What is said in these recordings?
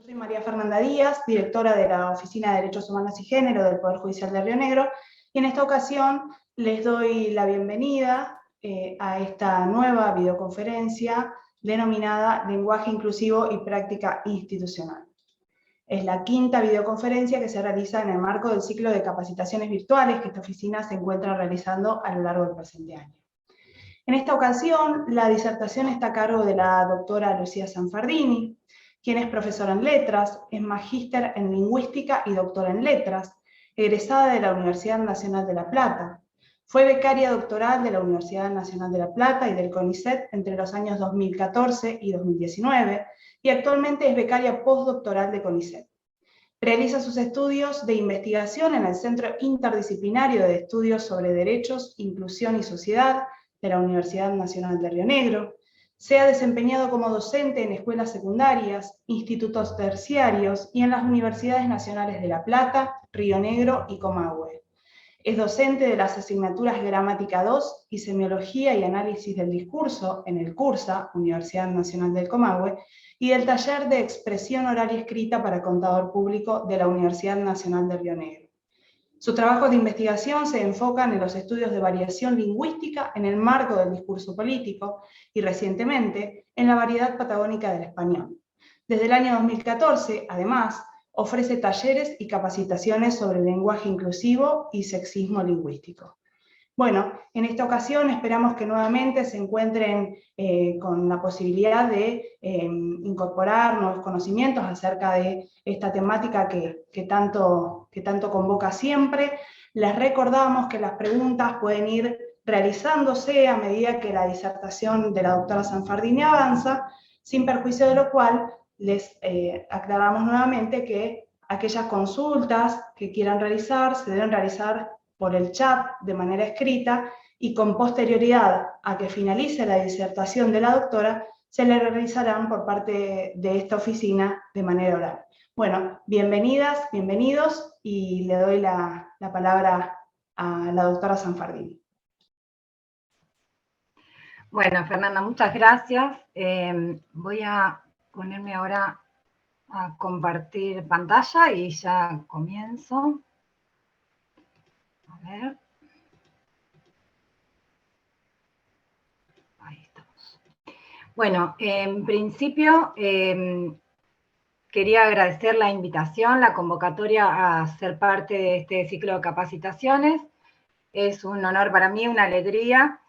Soy María Fernanda Díaz, directora de la Oficina de Derechos Humanos y Género del Poder Judicial de Río Negro, y en esta ocasión les doy la bienvenida a esta nueva videoconferencia denominada Lenguaje Inclusivo y Práctica Institucional. Es la quinta videoconferencia que se realiza en el marco del ciclo de capacitaciones virtuales que esta oficina se encuentra realizando a lo largo del presente año. En esta ocasión, la disertación está a cargo de la doctora Lucía Sanfardini, quien es profesora en letras, es magíster en lingüística y doctora en letras, egresada de la Universidad Nacional de La Plata. Fue becaria doctoral de la Universidad Nacional de La Plata y del CONICET entre los años 2014 y 2019, y actualmente es becaria postdoctoral de CONICET. Realiza sus estudios de investigación en el Centro Interdisciplinario de Estudios sobre Derechos, Inclusión y Sociedad de la Universidad Nacional de Río Negro. Se ha desempeñado como docente en escuelas secundarias, institutos terciarios y en las universidades nacionales de La Plata, Río Negro y Comahue. Es docente de las asignaturas Gramática 2 y Semiología y Análisis del Discurso en el CURSA, Universidad Nacional del Comahue, y del taller de Expresión Oral y Escrita para Contador Público de la Universidad Nacional de Río Negro. Sus trabajos de investigación se enfocan en los estudios de variación lingüística en el marco del discurso político y, recientemente, en la variedad patagónica del español. Desde el año 2014, además, ofrece talleres y capacitaciones sobre lenguaje inclusivo y sexismo lingüístico. Bueno, en esta ocasión esperamos que nuevamente se encuentren con la posibilidad de incorporar nuevos conocimientos acerca de esta temática que tanto convoca siempre. Les recordamos que las preguntas pueden ir realizándose a medida que la disertación de la doctora Sanfardini avanza, sin perjuicio de lo cual les aclaramos nuevamente que aquellas consultas que quieran realizar se deben realizar por el chat de manera escrita y con posterioridad a que finalice la disertación de la doctora, se le realizarán por parte de esta oficina de manera oral. Bueno, bienvenidas, bienvenidos, y le doy la palabra a la doctora Sanfardini. Bueno, Fernanda, muchas gracias. Voy a ponerme ahora a compartir pantalla y ya comienzo. A ver. Ahí estamos. Bueno, en principio quería agradecer la invitación, la convocatoria a ser parte de este ciclo de capacitaciones. Es un honor para mí, una alegría.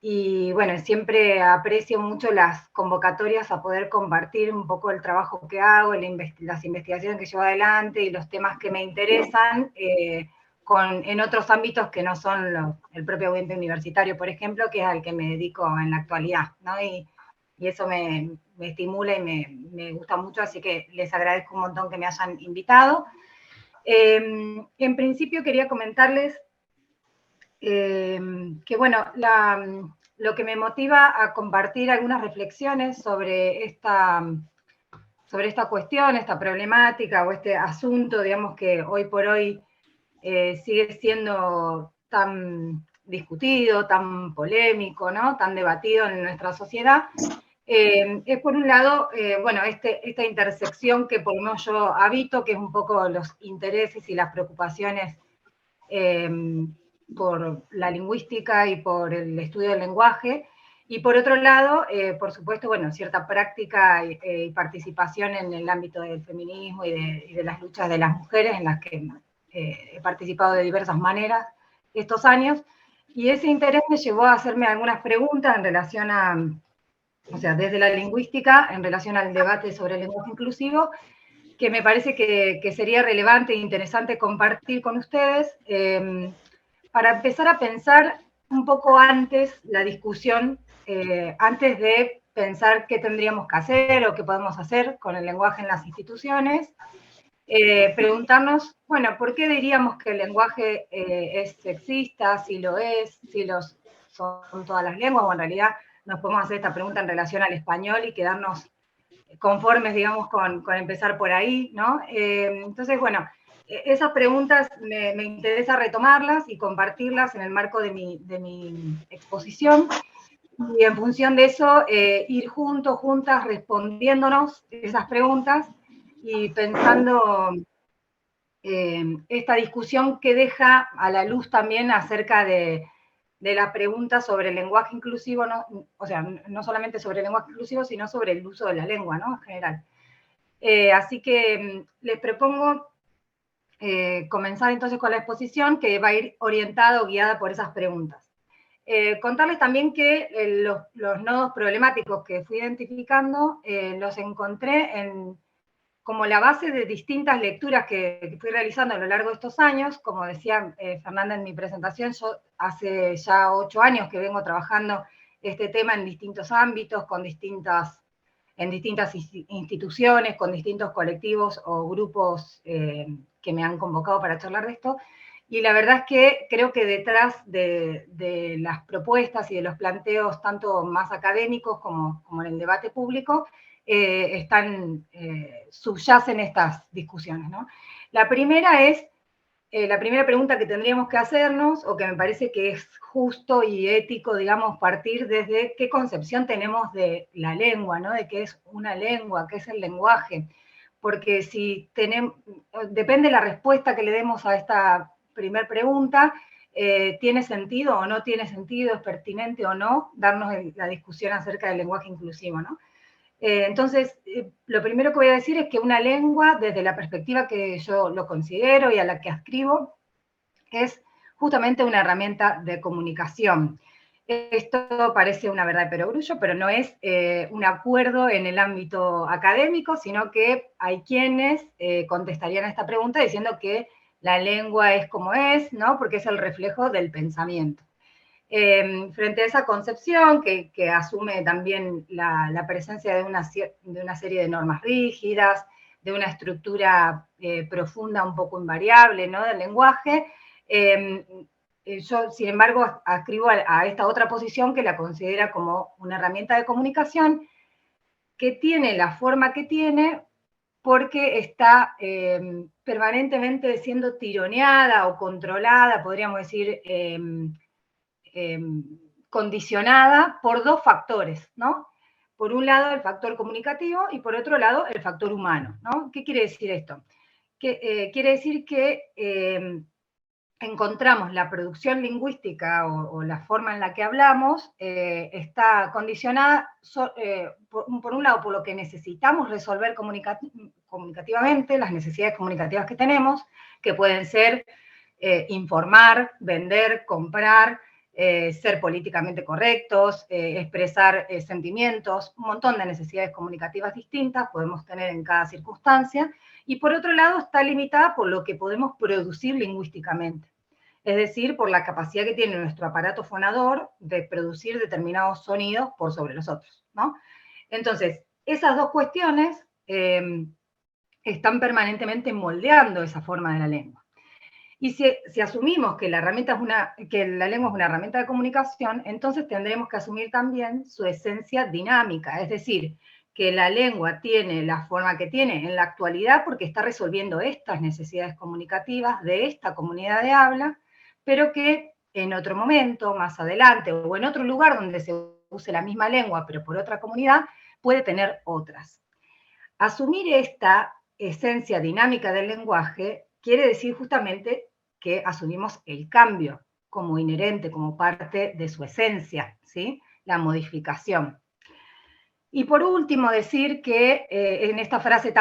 Y bueno, siempre aprecio mucho las convocatorias a poder compartir un poco el trabajo que hago, las investigaciones que llevo adelante y los temas que me interesan en otros ámbitos que no son el propio ambiente universitario, por ejemplo, que es al que me dedico en la actualidad, ¿no? Y eso me estimula y me gusta mucho, así que les agradezco un montón que me hayan invitado. En principio quería comentarles que bueno, lo que me motiva a compartir algunas reflexiones sobre esta cuestión, esta problemática o este asunto, digamos, que hoy por hoy sigue siendo tan discutido, tan polémico, ¿no? Tan debatido en nuestra sociedad, es por un lado, bueno, esta intersección que por lo menos yo habito, que es un poco los intereses y las preocupaciones por la lingüística y por el estudio del lenguaje, y por otro lado, por supuesto, bueno, cierta práctica y participación en el ámbito del feminismo y de las luchas de las mujeres, en las que he participado de diversas maneras estos años, y ese interés me llevó a hacerme algunas preguntas en relación a, o sea, desde la lingüística, en relación al debate sobre el lenguaje inclusivo, que me parece que sería relevante e interesante compartir con ustedes, para empezar a pensar un poco antes la discusión, antes de pensar qué tendríamos que hacer o qué podemos hacer con el lenguaje en las instituciones, preguntarnos, bueno, ¿por qué diríamos que el lenguaje es sexista? Si lo es, si son todas las lenguas, o en realidad nos podemos hacer esta pregunta en relación al español y quedarnos conformes, digamos, con empezar por ahí, ¿no? Entonces, bueno, esas preguntas me interesa retomarlas y compartirlas en el marco de mi exposición, y en función de eso ir juntas respondiéndonos esas preguntas, y pensando esta discusión que deja a la luz también acerca de la pregunta sobre el lenguaje inclusivo, ¿no? O sea, no solamente sobre el lenguaje inclusivo, sino sobre el uso de la lengua, ¿no? En general. Así que les propongo comenzar entonces con la exposición, que va a ir orientada o guiada por esas preguntas. Contarles también que los nodos problemáticos que fui identificando los encontré como la base de distintas lecturas que fui realizando a lo largo de estos años. Como decía Fernanda en mi presentación, yo hace ya 8 años que vengo trabajando este tema en distintos ámbitos, en distintas instituciones, con distintos colectivos o grupos que me han convocado para charlar de esto. Y la verdad es que creo que detrás de las propuestas y de los planteos, tanto más académicos como en el debate público, subyacen estas discusiones, ¿no? La primera pregunta que tendríamos que hacernos, o que me parece que es justo y ético, digamos, partir desde qué concepción tenemos de la lengua, ¿no? De qué es una lengua, qué es el lenguaje. Porque depende de la respuesta que le demos a esta primera pregunta, ¿tiene sentido o no tiene sentido, es pertinente o no darnos la discusión acerca del lenguaje inclusivo, ¿no? Entonces, lo primero que voy a decir es que una lengua, desde la perspectiva que yo lo considero y a la que adscribo, es justamente una herramienta de comunicación. Esto parece una verdad de perogrullo, pero no es un acuerdo en el ámbito académico, sino que hay quienes contestarían a esta pregunta diciendo que la lengua es como es, ¿no? Porque es el reflejo del pensamiento. Frente a esa concepción que asume también la presencia de una serie de normas rígidas, de una estructura profunda un poco invariable, ¿no? Del lenguaje, yo, sin embargo, adscribo a esta otra posición que la considera como una herramienta de comunicación que tiene la forma que tiene porque está permanentemente siendo tironeada o controlada, podríamos decir, condicionada por dos factores, ¿no? Por un lado, el factor comunicativo y por otro lado, el factor humano, ¿no? ¿Qué quiere decir esto? Quiere decir que encontramos la producción lingüística o la forma en la que hablamos está condicionada, por un lado, por lo que necesitamos resolver comunicativamente, las necesidades comunicativas que tenemos, que pueden ser informar, vender, comprar, ser políticamente correctos, expresar sentimientos, un montón de necesidades comunicativas distintas podemos tener en cada circunstancia, y por otro lado está limitada por lo que podemos producir lingüísticamente, es decir, por la capacidad que tiene nuestro aparato fonador de producir determinados sonidos por sobre los otros, ¿no? Entonces, esas dos cuestiones están permanentemente moldeando esa forma de la lengua. Y si asumimos que la lengua es una herramienta de comunicación, entonces tendremos que asumir también su esencia dinámica, es decir, que la lengua tiene la forma que tiene en la actualidad porque está resolviendo estas necesidades comunicativas de esta comunidad de habla, pero que en otro momento, más adelante, o en otro lugar donde se use la misma lengua, pero por otra comunidad, puede tener otras. Asumir esta esencia dinámica del lenguaje quiere decir justamente que asumimos el cambio como inherente, como parte de su esencia, ¿sí? La modificación. Y por último, decir que en esta frase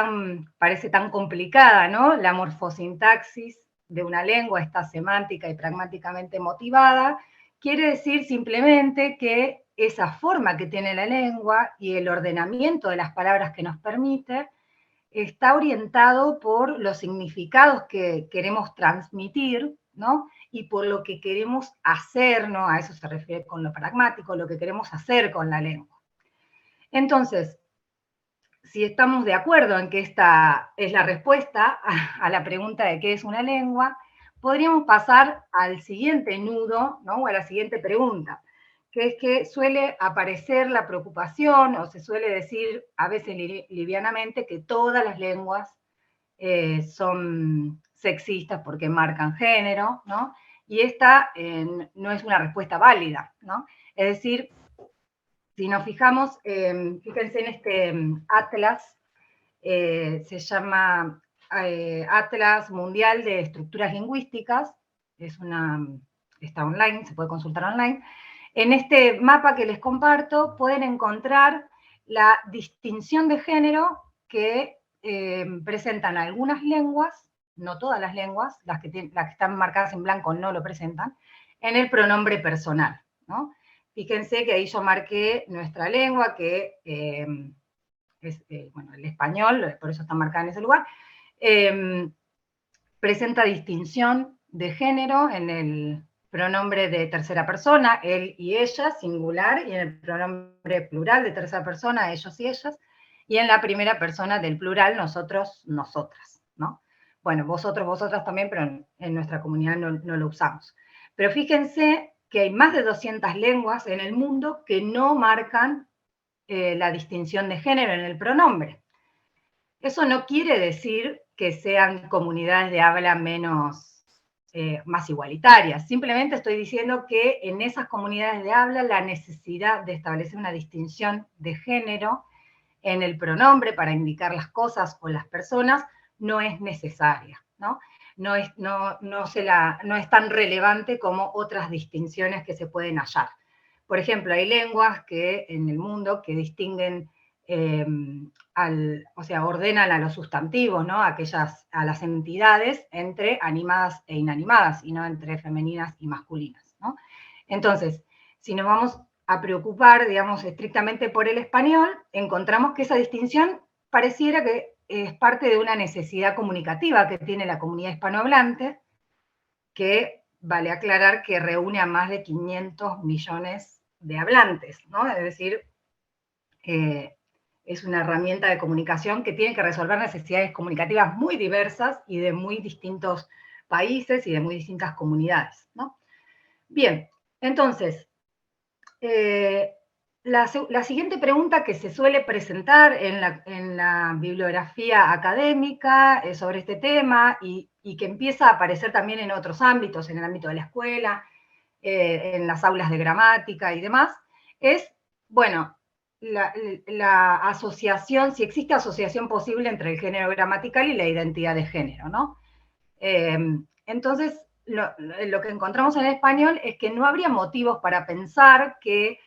parece tan complicada, ¿no? La morfosintaxis de una lengua está semántica y pragmáticamente motivada, quiere decir simplemente que esa forma que tiene la lengua y el ordenamiento de las palabras que nos permite está orientado por los significados que queremos transmitir, ¿no? Y por lo que queremos hacer, ¿no? A eso se refiere con lo pragmático, lo que queremos hacer con la lengua. Entonces, si estamos de acuerdo en que esta es la respuesta a la pregunta de qué es una lengua, podríamos pasar al siguiente nudo, ¿no? O a la siguiente pregunta, que es que suele aparecer la preocupación, o se suele decir a veces livianamente, que todas las lenguas son sexistas porque marcan género, ¿no? Y esta no es una respuesta válida, ¿no? Es decir, si nos fijamos, fíjense en este atlas se llama Atlas Mundial de Estructuras Lingüísticas, está online, se puede consultar online. En este mapa que les comparto pueden encontrar la distinción de género que presentan algunas lenguas, no todas las lenguas, las que están marcadas en blanco no lo presentan, en el pronombre personal, ¿no? Fíjense que ahí yo marqué nuestra lengua, que es bueno, el español, por eso está marcada en ese lugar, presenta distinción de género en el pronombre de tercera persona, él y ella, singular, y en el pronombre plural de tercera persona, ellos y ellas, y en la primera persona del plural, nosotros, nosotras, ¿no? Bueno, vosotros, vosotras también, pero en nuestra comunidad no lo usamos. Pero fíjense que hay más de 200 lenguas en el mundo que no marcan la distinción de género en el pronombre. Eso no quiere decir que sean comunidades de habla más igualitarias. Simplemente estoy diciendo que en esas comunidades de habla la necesidad de establecer una distinción de género en el pronombre para indicar las cosas o las personas no es necesaria, ¿no? No es tan relevante como otras distinciones que se pueden hallar. Por ejemplo, hay lenguas que en el mundo que distinguen, ordenan a los sustantivos, ¿no? A las entidades entre animadas e inanimadas, y no entre femeninas y masculinas, ¿no? Entonces, si nos vamos a preocupar, digamos, estrictamente por el español, encontramos que esa distinción pareciera que es parte de una necesidad comunicativa que tiene la comunidad hispanohablante, que vale aclarar que reúne a más de 500 millones de hablantes, ¿no? Es decir, es una herramienta de comunicación que tiene que resolver necesidades comunicativas muy diversas y de muy distintos países y de muy distintas comunidades, ¿no? Bien, entonces, la siguiente pregunta que se suele presentar en la bibliografía académica sobre este tema y que empieza a aparecer también en otros ámbitos, en el ámbito de la escuela, en las aulas de gramática y demás, es, bueno, la asociación, si existe asociación posible entre el género gramatical y la identidad de género, ¿no? Entonces, lo que encontramos en el español es que no habría motivos para pensar que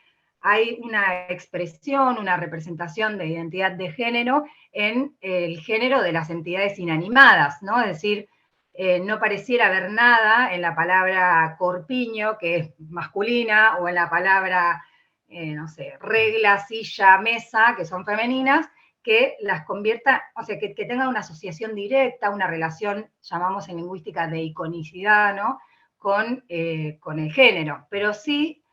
hay una expresión, una representación de identidad de género en el género de las entidades inanimadas, ¿no? Es decir, no pareciera haber nada en la palabra corpiño, que es masculina, o en la palabra, no sé, regla, silla, mesa, que son femeninas, que las convierta, o sea, que tengan una asociación directa, una relación, llamamos en lingüística de iconicidad, ¿no? Con el género. Pero sí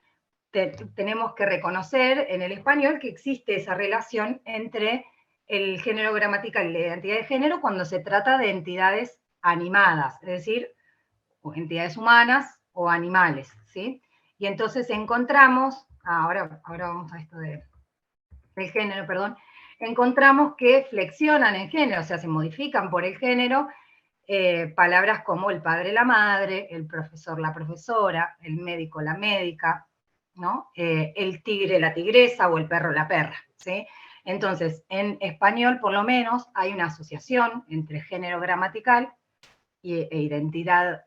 tenemos que reconocer en el español que existe esa relación entre el género gramatical y la identidad de género cuando se trata de entidades animadas, es decir, o entidades humanas o animales, ¿sí? Y entonces encontramos, ahora vamos a esto del género, perdón, encontramos que flexionan el género, o sea, se modifican por el género palabras como el padre, la madre, el profesor, la profesora, el médico, la médica, ¿no? El tigre, la tigresa, o el perro, la perra, ¿sí? Entonces, en español, por lo menos, hay una asociación entre género gramatical e identidad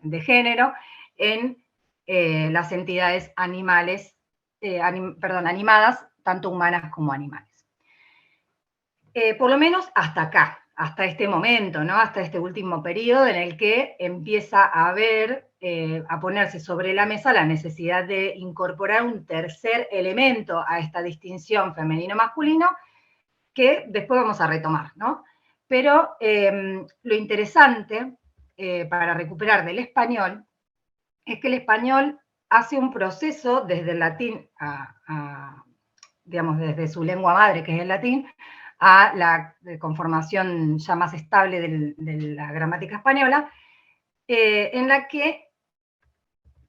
de género en las entidades animales, animadas, tanto humanas como animales. Por lo menos hasta acá, hasta este momento, ¿no? Hasta este último periodo en el que empieza a haber, a ponerse sobre la mesa la necesidad de incorporar un tercer elemento a esta distinción femenino-masculino que después vamos a retomar, ¿no? Pero lo interesante para recuperar del español es que el español hace un proceso desde el latín digamos, desde su lengua madre, que es el latín, a la conformación ya más estable de la gramática española, en la que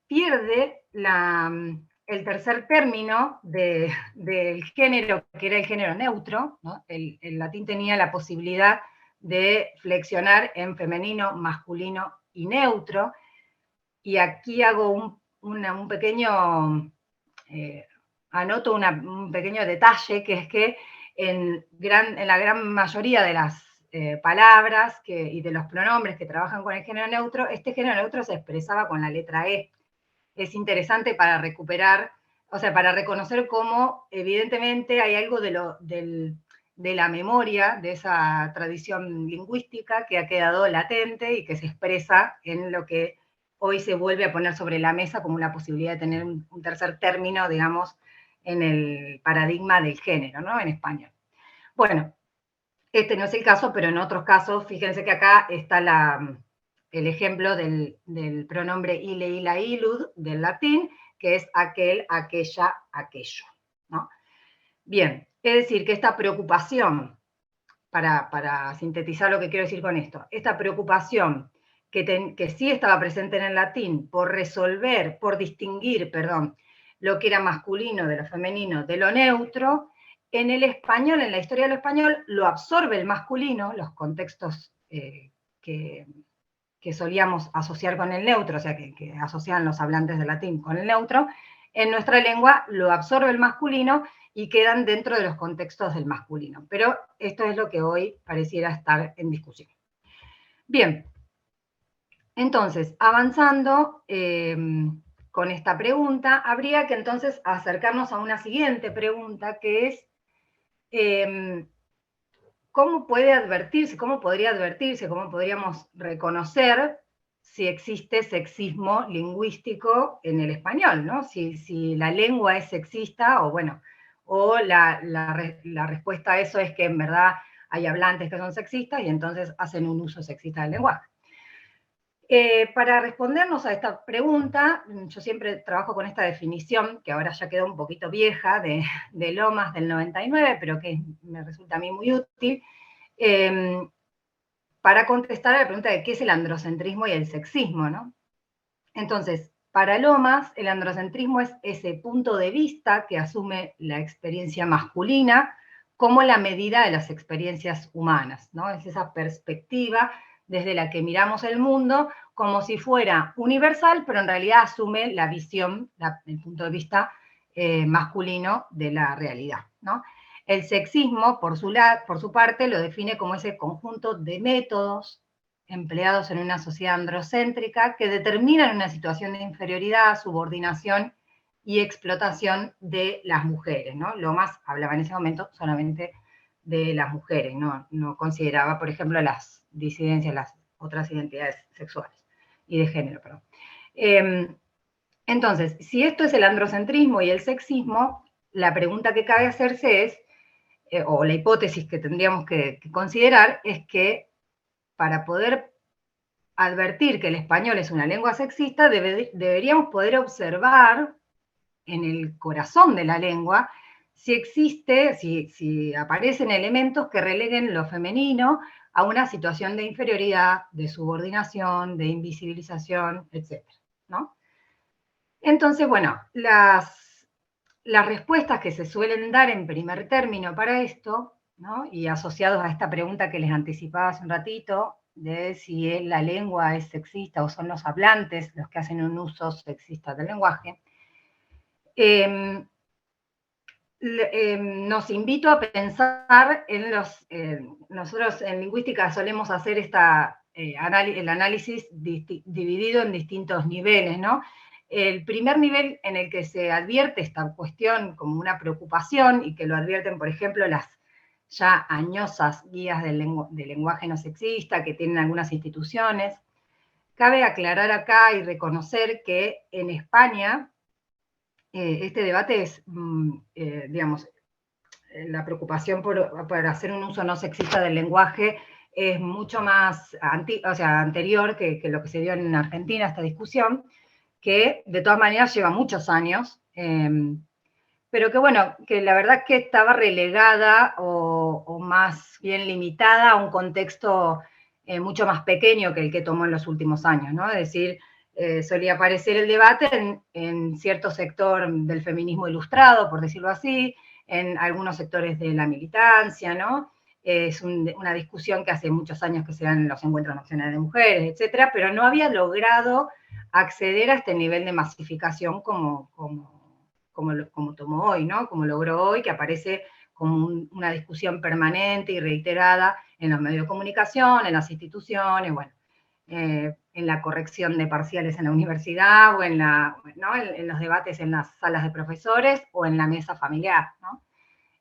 pierde el tercer término del género, que era el género neutro, ¿no? El latín tenía la posibilidad de flexionar en femenino, masculino y neutro, y aquí hago un pequeño, anoto un pequeño detalle, que es que en la gran mayoría de las palabras y de los pronombres que trabajan con el género neutro, este género neutro se expresaba con la letra E. Es interesante para recuperar, o sea, para reconocer cómo evidentemente hay algo de la memoria de esa tradición lingüística que ha quedado latente y que se expresa en lo que hoy se vuelve a poner sobre la mesa como una posibilidad de tener un tercer término, digamos, en el paradigma del género, ¿no? En español. Bueno, este no es el caso, pero en otros casos, fíjense que acá está el ejemplo del pronombre ile, ila, ilud, del latín, que es aquel, aquella, aquello, ¿no? Bien, es decir, que esta preocupación, para sintetizar lo que quiero decir con esto, esta preocupación que sí estaba presente en el latín por resolver, por distinguir, perdón, lo que era masculino de lo femenino, de lo neutro, en el español, en la historia del español, lo absorbe el masculino, los contextos que solíamos asociar con el neutro, o sea, que asocian los hablantes de latín con el neutro, en nuestra lengua lo absorbe el masculino y quedan dentro de los contextos del masculino. Pero esto es lo que hoy pareciera estar en discusión. Bien, entonces, avanzando con esta pregunta, habría que entonces acercarnos a una siguiente pregunta, que es ¿cómo podría advertirse, cómo podríamos reconocer si existe sexismo lingüístico en el español, ¿no? Si la lengua es sexista, o bueno, o la respuesta a eso es que en verdad hay hablantes que son sexistas y entonces hacen un uso sexista del lenguaje. Para respondernos a esta pregunta, yo siempre trabajo con esta definición, que ahora ya quedó un poquito vieja, de Lomas del 99, pero que me resulta a mí muy útil, para contestar a la pregunta de qué es el androcentrismo y el sexismo, ¿no? Entonces, para Lomas, el androcentrismo es ese punto de vista que asume la experiencia masculina como la medida de las experiencias humanas, ¿no? Es esa perspectiva desde la que miramos el mundo como si fuera universal, pero en realidad asume la visión, el punto de vista masculino de la realidad, ¿no? El sexismo, por su parte, lo define como ese conjunto de métodos empleados en una sociedad androcéntrica que determinan una situación de inferioridad, subordinación y explotación de las mujeres, ¿no? Lomas hablaba en ese momento solamente de las mujeres, no consideraba, por ejemplo, las disidencias, las otras identidades sexuales y de género, perdón. Entonces, si esto es el androcentrismo y el sexismo, la pregunta que cabe hacerse es, o la hipótesis que tendríamos que considerar, es que para poder advertir que el español es una lengua sexista, deberíamos poder observar en el corazón de la lengua si aparecen elementos que releguen lo femenino a una situación de inferioridad, de subordinación, de invisibilización, etc., ¿no? Entonces, bueno, las respuestas que se suelen dar en primer término para esto, ¿no? Y asociados a esta pregunta que les anticipaba hace un ratito, de si la lengua es sexista o son los hablantes los que hacen un uso sexista del lenguaje, nos invito a pensar en nosotros en lingüística solemos hacer el análisis dividido en distintos niveles, ¿no? El primer nivel en el que se advierte esta cuestión como una preocupación y que lo advierten, por ejemplo, las ya añosas guías del lenguaje no sexista que tienen algunas instituciones. Cabe aclarar acá y reconocer que en España este debate es, digamos, la preocupación por hacer un uso no sexista del lenguaje es mucho más anterior que lo que se dio en Argentina, esta discusión, que de todas maneras lleva muchos años, pero que bueno, que la verdad que estaba relegada o más bien limitada a un contexto mucho más pequeño que el que tomó en los últimos años, ¿no? Es decir, solía aparecer el debate en cierto sector del feminismo ilustrado, por decirlo así, en algunos sectores de la militancia, ¿no? Es una discusión que hace muchos años que se dan en los encuentros nacionales de mujeres, etcétera, pero no había logrado acceder a este nivel de masificación como tomó hoy, ¿no? Como logró hoy, que aparece como una discusión permanente y reiterada en los medios de comunicación, en las instituciones, bueno, en la corrección de parciales en la universidad, o en los debates en las salas de profesores, o en la mesa familiar, ¿no?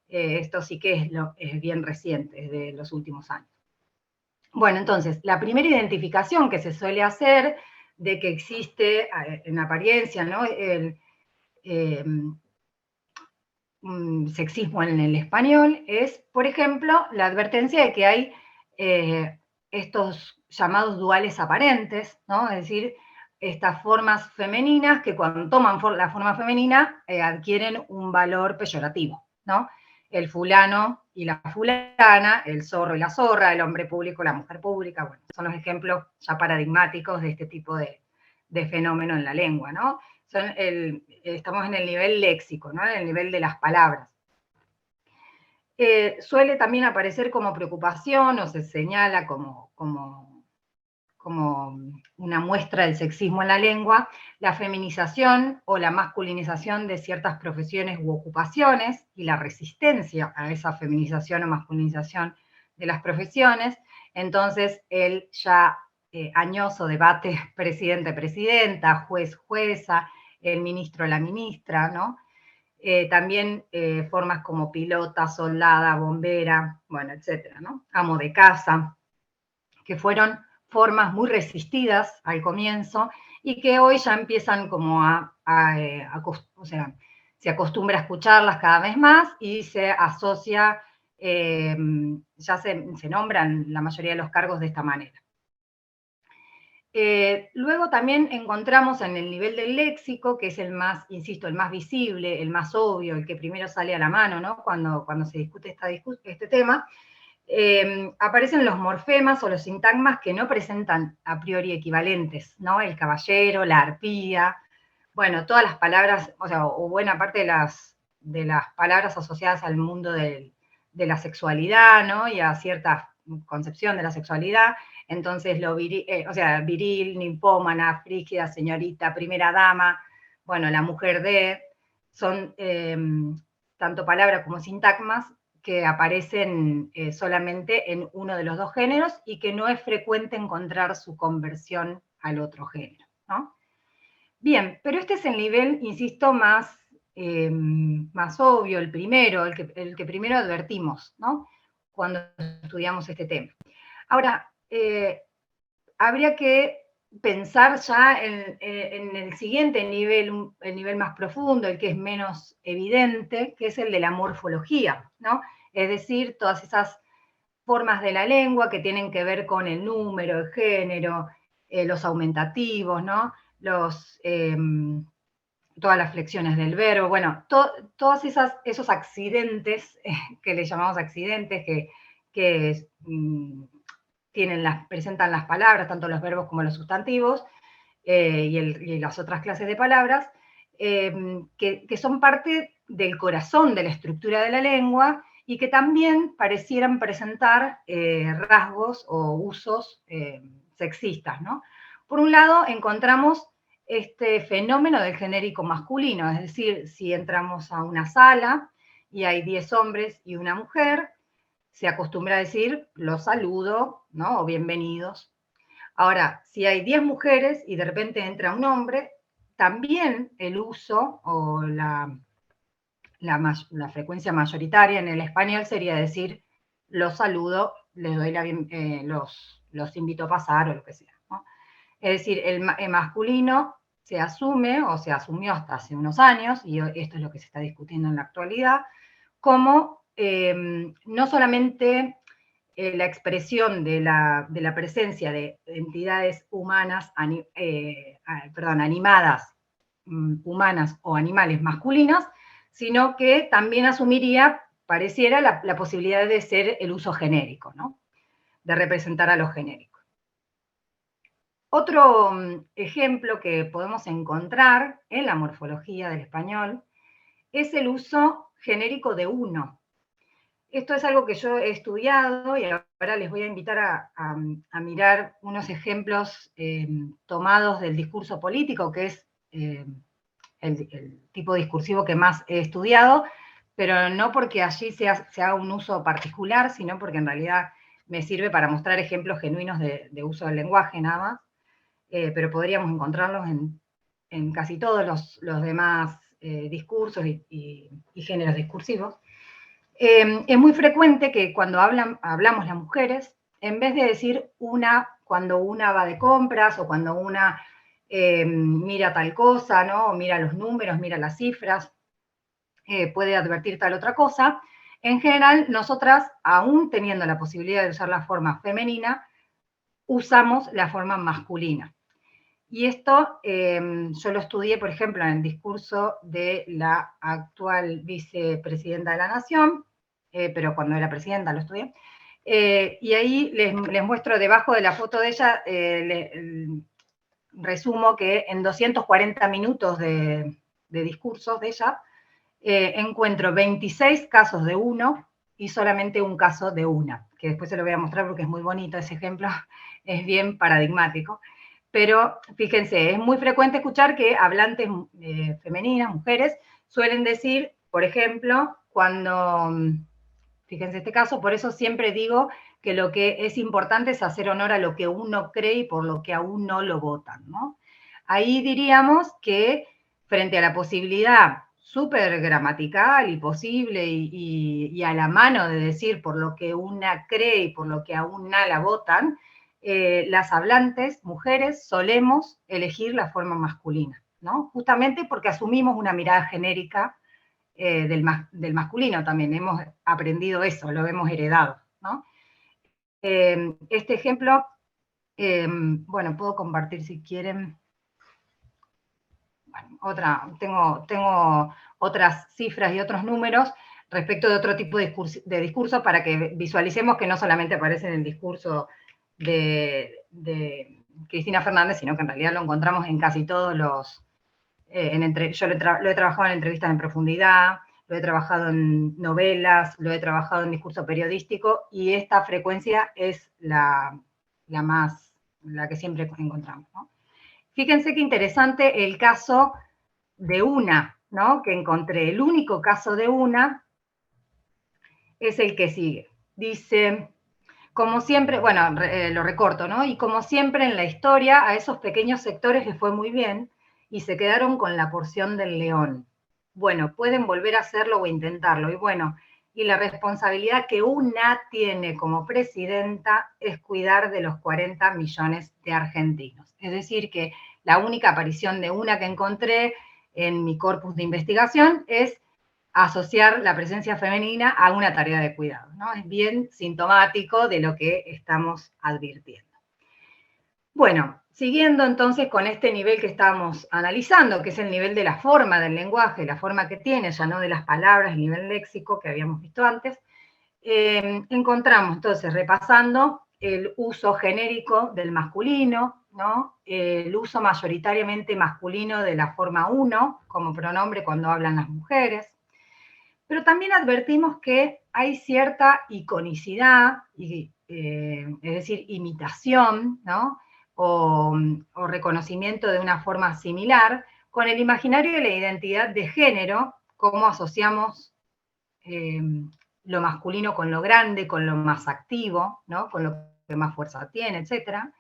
Esto sí que es bien reciente, de los últimos años. Bueno, entonces, la primera identificación que se suele hacer de que existe, en apariencia, ¿no?, el sexismo en el español es, por ejemplo, la advertencia de que hay estos llamados duales aparentes, ¿no? Es decir, estas formas femeninas que cuando toman la forma femenina adquieren un valor peyorativo, ¿no? El fulano y la fulana, el zorro y la zorra, el hombre público, la mujer pública, bueno, son los ejemplos ya paradigmáticos de este tipo de fenómeno en la lengua, ¿no? Estamos en el nivel léxico, ¿no?, en el nivel de las palabras. Suele también aparecer como preocupación, o se señala como una muestra del sexismo en la lengua, la feminización o la masculinización de ciertas profesiones u ocupaciones, y la resistencia a esa feminización o masculinización de las profesiones. Entonces, el ya añoso debate presidente-presidenta, juez-jueza, el ministro, la ministra, ¿no? También formas como pilota, soldada, bombera, bueno, etcétera, ¿no? Amo de casa, que fueron formas muy resistidas al comienzo y que hoy ya empiezan como o sea, se acostumbra a escucharlas cada vez más y se asocia, ya se nombran la mayoría de los cargos de esta manera. Luego también encontramos en el nivel del léxico, que es el más, insisto, el más visible, el más obvio, el que primero sale a la mano, ¿no?, cuando se discute este tema, aparecen los morfemas o los sintagmas que no presentan a priori equivalentes, ¿no? El caballero, la arpía, bueno, todas las palabras, o sea, o buena parte de las palabras asociadas al mundo de la sexualidad, ¿no?, y a cierta concepción de la sexualidad. Entonces, viril, ninfómana, frígida, señorita, primera dama, bueno, la mujer de, son tanto palabras como sintagmas que aparecen solamente en uno de los dos géneros y que no es frecuente encontrar su conversión al otro género, ¿no? Bien, pero este es el nivel, insisto, más obvio, el primero, el que primero advertimos, ¿no?, cuando estudiamos este tema. Ahora, habría que pensar ya en el siguiente nivel, el nivel más profundo, el que es menos evidente, que es el de la morfología, ¿no? Es decir, todas esas formas de la lengua que tienen que ver con el número, el género, los aumentativos, ¿no?, todas las flexiones del verbo, bueno, todos esos accidentes, que le llamamos accidentes, que presentan las palabras, tanto los verbos como los sustantivos, y las otras clases de palabras, que son parte del corazón de la estructura de la lengua y que también parecieran presentar rasgos o usos sexistas, ¿no? Por un lado, encontramos este fenómeno del genérico masculino, es decir, si entramos a una sala y hay 10 hombres y una mujer, se acostumbra a decir los saludo, ¿no?, o bienvenidos. Ahora, si hay 10 mujeres y de repente entra un hombre, también el uso o la frecuencia mayoritaria en el español sería decir los saludo, les doy los invito a pasar o lo que sea, ¿no? Es decir, el masculino se asume, o se asumió hasta hace unos años, y esto es lo que se está discutiendo en la actualidad, como no solamente la expresión de la presencia de entidades humanas, animadas, humanas o animales masculinas, sino que también asumiría, pareciera, la posibilidad de ser el uso genérico, ¿no?, de representar a los genéricos. Otro ejemplo que podemos encontrar en la morfología del español es el uso genérico de uno. Esto es algo que yo he estudiado y ahora les voy a invitar a mirar unos ejemplos tomados del discurso político, que es el tipo discursivo que más he estudiado, pero no porque allí se haga un uso particular, sino porque en realidad me sirve para mostrar ejemplos genuinos de uso del lenguaje nada más, pero podríamos encontrarlos en casi todos los demás discursos y géneros discursivos. Es muy frecuente que cuando hablamos las mujeres, en vez de decir cuando una va de compras o cuando una mira tal cosa, ¿no? O mira los números, mira las cifras, puede advertir tal otra cosa, en general nosotras, aún teniendo la posibilidad de usar la forma femenina, usamos la forma masculina. Y esto yo lo estudié, por ejemplo, en el discurso de la actual vicepresidenta de la Nación, pero cuando era presidenta lo estudié. Y ahí les muestro debajo de la foto de ella, resumo que en 240 minutos de discursos de ella, encuentro 26 casos de uno y solamente un caso de una, que después se lo voy a mostrar porque es muy bonito ese ejemplo, es bien paradigmático. Pero fíjense, es muy frecuente escuchar que hablantes femeninas, mujeres, suelen decir, por ejemplo, fíjense este caso, por eso siempre digo que lo que es importante es hacer honor a lo que uno cree y por lo que aún no lo votan, ¿no? Ahí diríamos que frente a la posibilidad súper gramatical y posible y a la mano de decir por lo que una cree y por lo que aún no la votan, las hablantes, mujeres, solemos elegir la forma masculina, ¿no? Justamente porque asumimos una mirada genérica del masculino también, hemos aprendido eso, lo hemos heredado, ¿no? Este ejemplo, bueno, puedo compartir si quieren. Bueno, tengo otras cifras y otros números respecto de otro tipo de discurso para que visualicemos que no solamente aparece en el discurso de Cristina Fernández, sino que en realidad lo encontramos en casi todos los... yo lo he trabajado en entrevistas en profundidad, lo he trabajado en novelas, lo he trabajado en discurso periodístico, y esta frecuencia es la que siempre encontramos, ¿no? Fíjense qué interesante el caso de una, ¿no? Que encontré. El único caso de una es el que sigue. Dice, como siempre, bueno, lo recorto, ¿no? Y como siempre en la historia, a esos pequeños sectores les fue muy bien y se quedaron con la porción del león. Bueno, pueden volver a hacerlo o intentarlo. Y bueno, y la responsabilidad que una tiene como presidenta es cuidar de los 40 millones de argentinos. Es decir, que la única aparición de una que encontré en mi corpus de investigación es asociar la presencia femenina a una tarea de cuidado, ¿no? Es bien sintomático de lo que estamos advirtiendo. Bueno, siguiendo entonces con este nivel que estamos analizando, que es el nivel de la forma del lenguaje, la forma que tiene, ya no de las palabras, el nivel léxico que habíamos visto antes, encontramos entonces, repasando, el uso genérico del masculino, ¿no? El uso mayoritariamente masculino de la forma uno como pronombre cuando hablan las mujeres, pero también advertimos que hay cierta iconicidad, es decir, imitación, ¿no? O reconocimiento de una forma similar con el imaginario de la identidad de género, cómo asociamos lo masculino con lo grande, con lo más activo, ¿no? Con lo que más fuerza tiene, etc.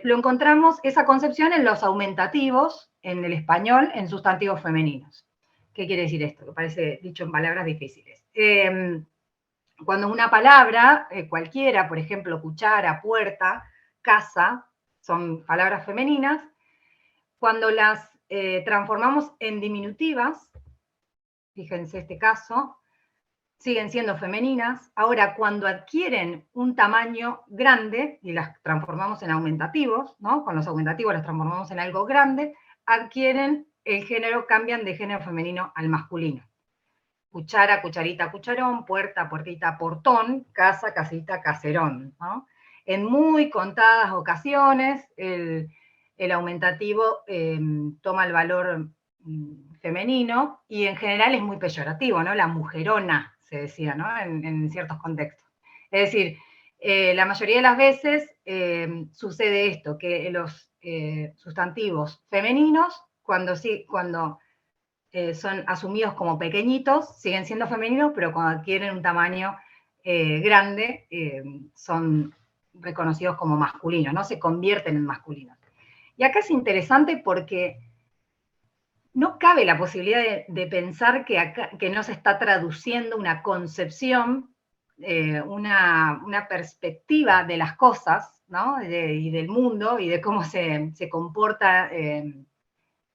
Lo encontramos, esa concepción, en los aumentativos, en el español, en sustantivos femeninos. ¿Qué quiere decir esto? Que parece dicho en palabras difíciles. Cuando una palabra, cualquiera, por ejemplo, cuchara, puerta, casa, son palabras femeninas, cuando las transformamos en diminutivas, fíjense este caso, siguen siendo femeninas. Ahora, cuando adquieren un tamaño grande y las transformamos en aumentativos, ¿no? Con los aumentativos las transformamos en algo grande, adquieren el género, cambian de género femenino al masculino. Cuchara, cucharita, cucharón, puerta, puertita, portón, casa, casita, caserón, ¿no? En muy contadas ocasiones, el aumentativo toma el valor femenino, y en general es muy peyorativo, ¿no? La mujerona, se decía, ¿no? En ciertos contextos. Es decir, la mayoría de las veces sucede esto, que los sustantivos femeninos, cuando son asumidos como pequeñitos, siguen siendo femeninos, pero cuando adquieren un tamaño grande, son reconocidos como masculinos, ¿no? Se convierten en masculinos. Y acá es interesante porque no cabe la posibilidad de pensar que no se está traduciendo una concepción, una perspectiva de las cosas, ¿no? Y del mundo, y de cómo se comporta,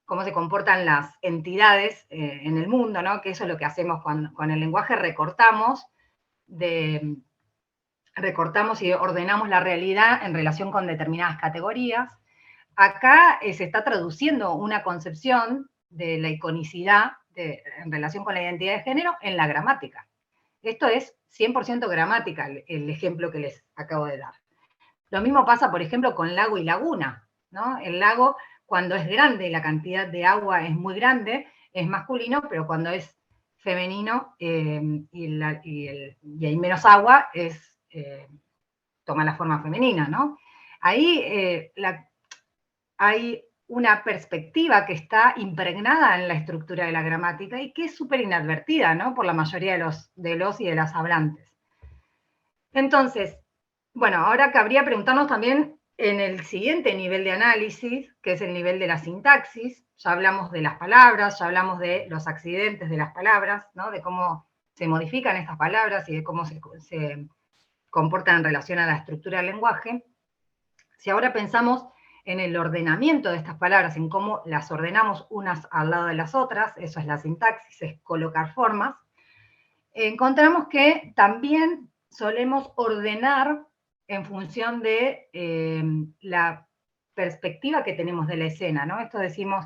cómo se comportan las entidades en el mundo, ¿no? Que eso es lo que hacemos con el lenguaje, recortamos y ordenamos la realidad en relación con determinadas categorías. Acá se está traduciendo una concepción de la iconicidad en relación con la identidad de género en la gramática. Esto es 100% gramática, el ejemplo que les acabo de dar. Lo mismo pasa, por ejemplo, con lago y laguna, ¿no? El lago, cuando es grande y la cantidad de agua es muy grande, es masculino, pero cuando es femenino y hay menos agua, toma la forma femenina, ¿no? Ahí hay una perspectiva que está impregnada en la estructura de la gramática y que es súper inadvertida, ¿no? Por la mayoría de los y de las hablantes. Entonces, bueno, ahora cabría preguntarnos también en el siguiente nivel de análisis, que es el nivel de la sintaxis. Ya hablamos de las palabras, ya hablamos de los accidentes de las palabras, ¿no? De cómo se modifican estas palabras y de cómo se comportan en relación a la estructura del lenguaje. Si ahora pensamos en el ordenamiento de estas palabras, en cómo las ordenamos unas al lado de las otras, eso es la sintaxis, es colocar formas, encontramos que también solemos ordenar en función de la perspectiva que tenemos de la escena, ¿no? Esto decimos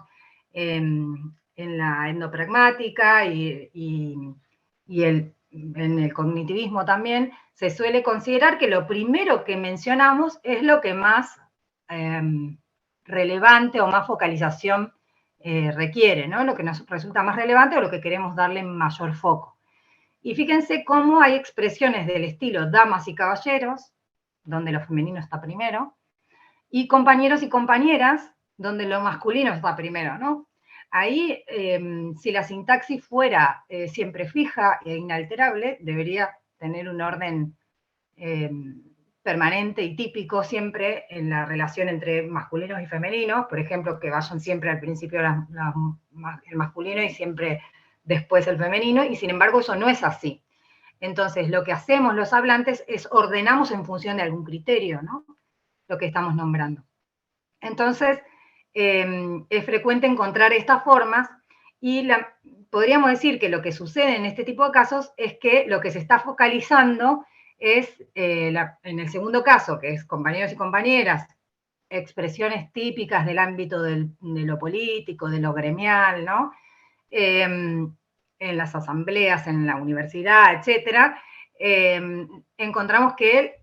en la endopragmática y en el cognitivismo también, se suele considerar que lo primero que mencionamos es lo que más relevante o más focalización requiere, ¿no? Lo que nos resulta más relevante o lo que queremos darle mayor foco. Y fíjense cómo hay expresiones del estilo damas y caballeros, donde lo femenino está primero, y compañeros y compañeras, donde lo masculino está primero, ¿no? Ahí, si la sintaxis fuera siempre fija e inalterable, debería tener un orden permanente y típico siempre en la relación entre masculinos y femeninos, por ejemplo, que vayan siempre al principio el masculino y siempre después el femenino, y sin embargo eso no es así. Entonces, lo que hacemos los hablantes es ordenamos en función de algún criterio, ¿no? Lo que estamos nombrando. Entonces, es frecuente encontrar estas formas y podríamos decir que lo que sucede en este tipo de casos es que lo que se está focalizando es, en el segundo caso, que es compañeros y compañeras, expresiones típicas del ámbito de lo político, de lo gremial, ¿no? En las asambleas, en la universidad, etcétera, encontramos que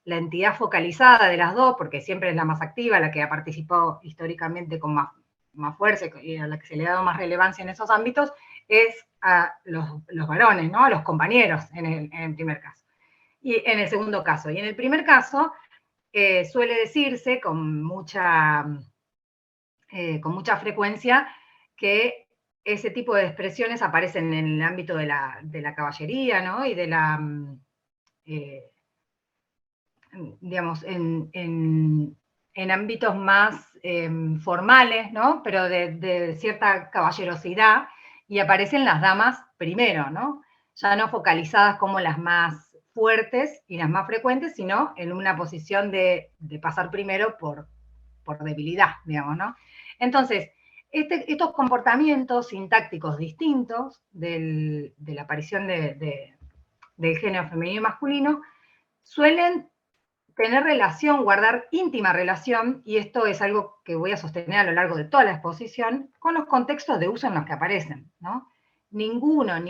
la entidad focalizada de las dos, porque siempre es la más activa, la que ha participado históricamente con más fuerza y a la que se le ha dado más relevancia en esos ámbitos, es a los varones, ¿no? A los compañeros en el primer caso. Y en el segundo caso. Y en el primer caso, suele decirse con mucha frecuencia que ese tipo de expresiones aparecen en el ámbito de la caballería, ¿no? Y de la, digamos, en ámbitos más formales, ¿no? Pero de cierta caballerosidad, y aparecen las damas primero, ¿no? Ya no focalizadas como las más fuertes y las más frecuentes, sino en una posición de pasar primero por debilidad, digamos, ¿no? Entonces, estos comportamientos sintácticos distintos de la aparición del género femenino y masculino suelen tener relación, guardar íntima relación, y esto es algo que voy a sostener a lo largo de toda la exposición, con los contextos de uso en los que aparecen, ¿no? Ninguna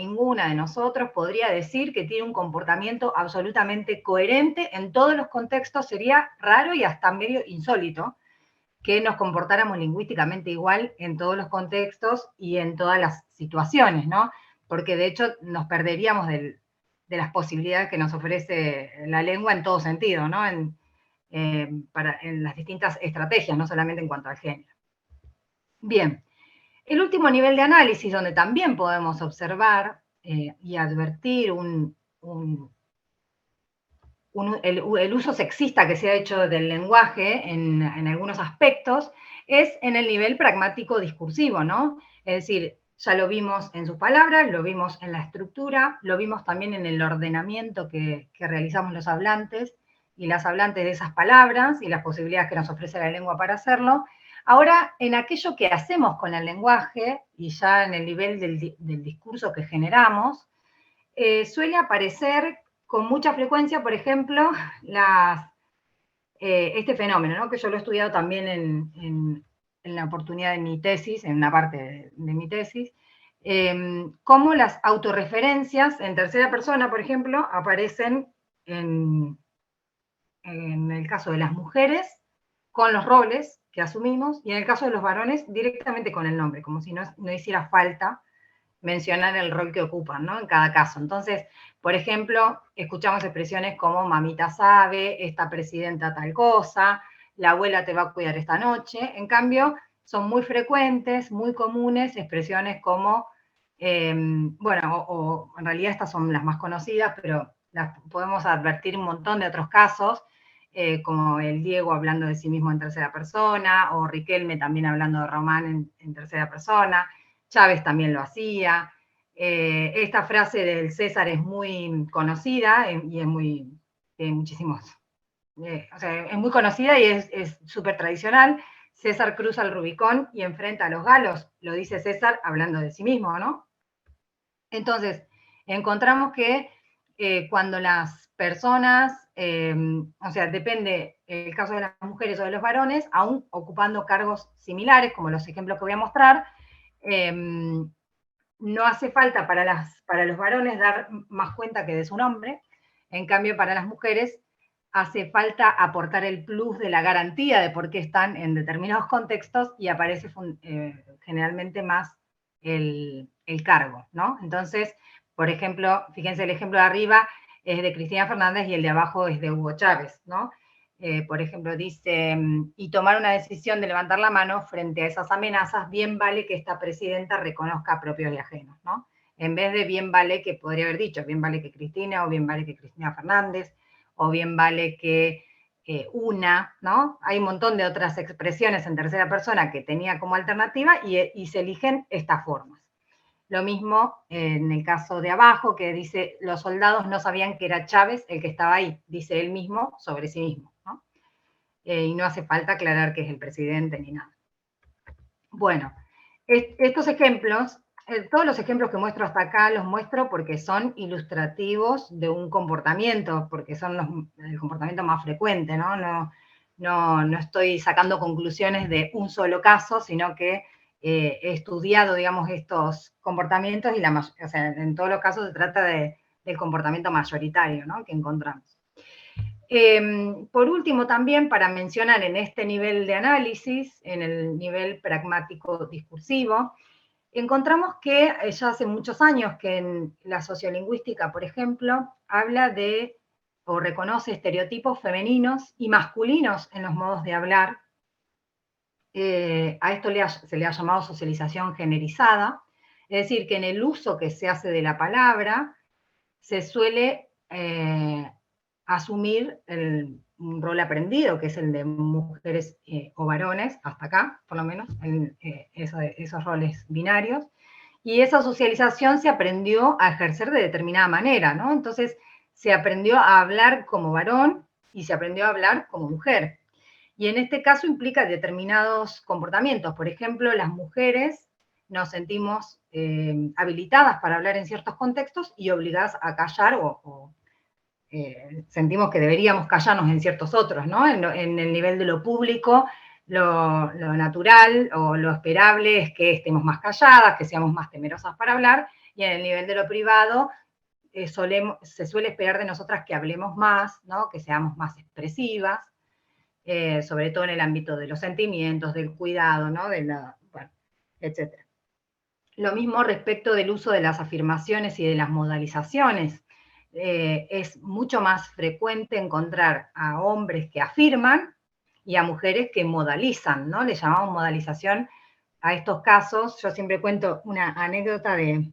de nosotros podría decir que tiene un comportamiento absolutamente coherente en todos los contextos. Sería raro y hasta medio insólito que nos comportáramos lingüísticamente igual en todos los contextos y en todas las situaciones, ¿no? Porque de hecho nos perderíamos de las posibilidades que nos ofrece la lengua en todo sentido, ¿no? En las distintas estrategias, no solamente en cuanto al género. Bien, El último nivel de análisis, donde también podemos observar y advertir el uso sexista que se ha hecho del lenguaje en algunos aspectos, es en el nivel pragmático discursivo, ¿no? Es decir, ya lo vimos en sus palabras, lo vimos en la estructura, lo vimos también en el ordenamiento que realizamos los hablantes y las hablantes de esas palabras y las posibilidades que nos ofrece la lengua para hacerlo. Ahora, en aquello que hacemos con el lenguaje y ya en el nivel del discurso que generamos, suele aparecer con mucha frecuencia, por ejemplo, este fenómeno, ¿no? Que yo lo he estudiado también en la oportunidad de mi tesis, en una parte de mi tesis, cómo las autorreferencias en tercera persona, por ejemplo, aparecen en el caso de las mujeres con los roles que asumimos, y en el caso de los varones directamente con el nombre, como si no hiciera falta mencionar el rol que ocupan, ¿no? En cada caso. Entonces, por ejemplo, escuchamos expresiones como mamita sabe, esta presidenta tal cosa, la abuela te va a cuidar esta noche. En cambio, son muy frecuentes, muy comunes expresiones como, bueno, o en realidad estas son las más conocidas, pero las podemos advertir un montón de otros casos, como el Diego hablando de sí mismo en tercera persona, o Riquelme también hablando de Román en tercera persona. Chávez también lo hacía. Esta frase del César es muy conocida y es muy, muchísimos, o sea, es muy conocida y es súper tradicional. César cruza el Rubicón y enfrenta a los galos, lo dice César hablando de sí mismo, ¿no? Entonces, encontramos que cuando las personas, o sea, depende el caso de las mujeres o de los varones, aún ocupando cargos similares, como los ejemplos que voy a mostrar, no hace falta para los varones dar más cuenta que de su nombre, en cambio para las mujeres hace falta aportar el plus de la garantía de por qué están en determinados contextos y aparece generalmente más el cargo, ¿no? Entonces, por ejemplo, fíjense el ejemplo de arriba es de Cristina Fernández y el de abajo es de Hugo Chávez, ¿no? Por ejemplo, dice, y tomar una decisión de levantar la mano frente a esas amenazas, bien vale que esta presidenta reconozca propios y ajenos, ¿no? En vez de bien vale que podría haber dicho, bien vale que Cristina, o bien vale que Cristina Fernández, o bien vale que una, ¿no? Hay un montón de otras expresiones en tercera persona que tenía como alternativa y se eligen estas formas. Lo mismo en el caso de abajo, que dice, los soldados no sabían que era Chávez el que estaba ahí, dice él mismo sobre sí mismo, ¿no? Y no hace falta aclarar que es el presidente ni nada. Bueno, estos ejemplos, todos los ejemplos que muestro hasta acá los muestro porque son ilustrativos de un comportamiento, porque son el comportamiento más frecuente, ¿no? No estoy sacando conclusiones de un solo caso, sino que he estudiado, digamos, estos comportamientos y o sea, en todos los casos se trata del comportamiento mayoritario, ¿no? Que encontramos. Por último, también para mencionar en este nivel de análisis, en el nivel pragmático discursivo, encontramos que ya hace muchos años que en la sociolingüística, por ejemplo, habla de o reconoce estereotipos femeninos y masculinos en los modos de hablar. A esto se le ha llamado socialización generizada, es decir, que en el uso que se hace de la palabra se suele asumir un rol aprendido, que es el de mujeres o varones, hasta acá, por lo menos, esos roles binarios, y esa socialización se aprendió a ejercer de determinada manera, ¿no? Entonces, se aprendió a hablar como varón y se aprendió a hablar como mujer. Y en este caso implica determinados comportamientos. Por ejemplo, las mujeres nos sentimos habilitadas para hablar en ciertos contextos y obligadas a callar sentimos que deberíamos callarnos en ciertos otros, ¿no? En el nivel de lo público, lo natural o lo esperable es que estemos más calladas, que seamos más temerosas para hablar, y en el nivel de lo privado se suele esperar de nosotras que hablemos más, ¿no? Que seamos más expresivas, sobre todo en el ámbito de los sentimientos, del cuidado, ¿no? Bueno, etc. Lo mismo respecto del uso de las afirmaciones y de las modalizaciones. Es mucho más frecuente encontrar a hombres que afirman y a mujeres que modalizan, ¿no? Le llamamos modalización a estos casos. Yo siempre cuento una anécdota de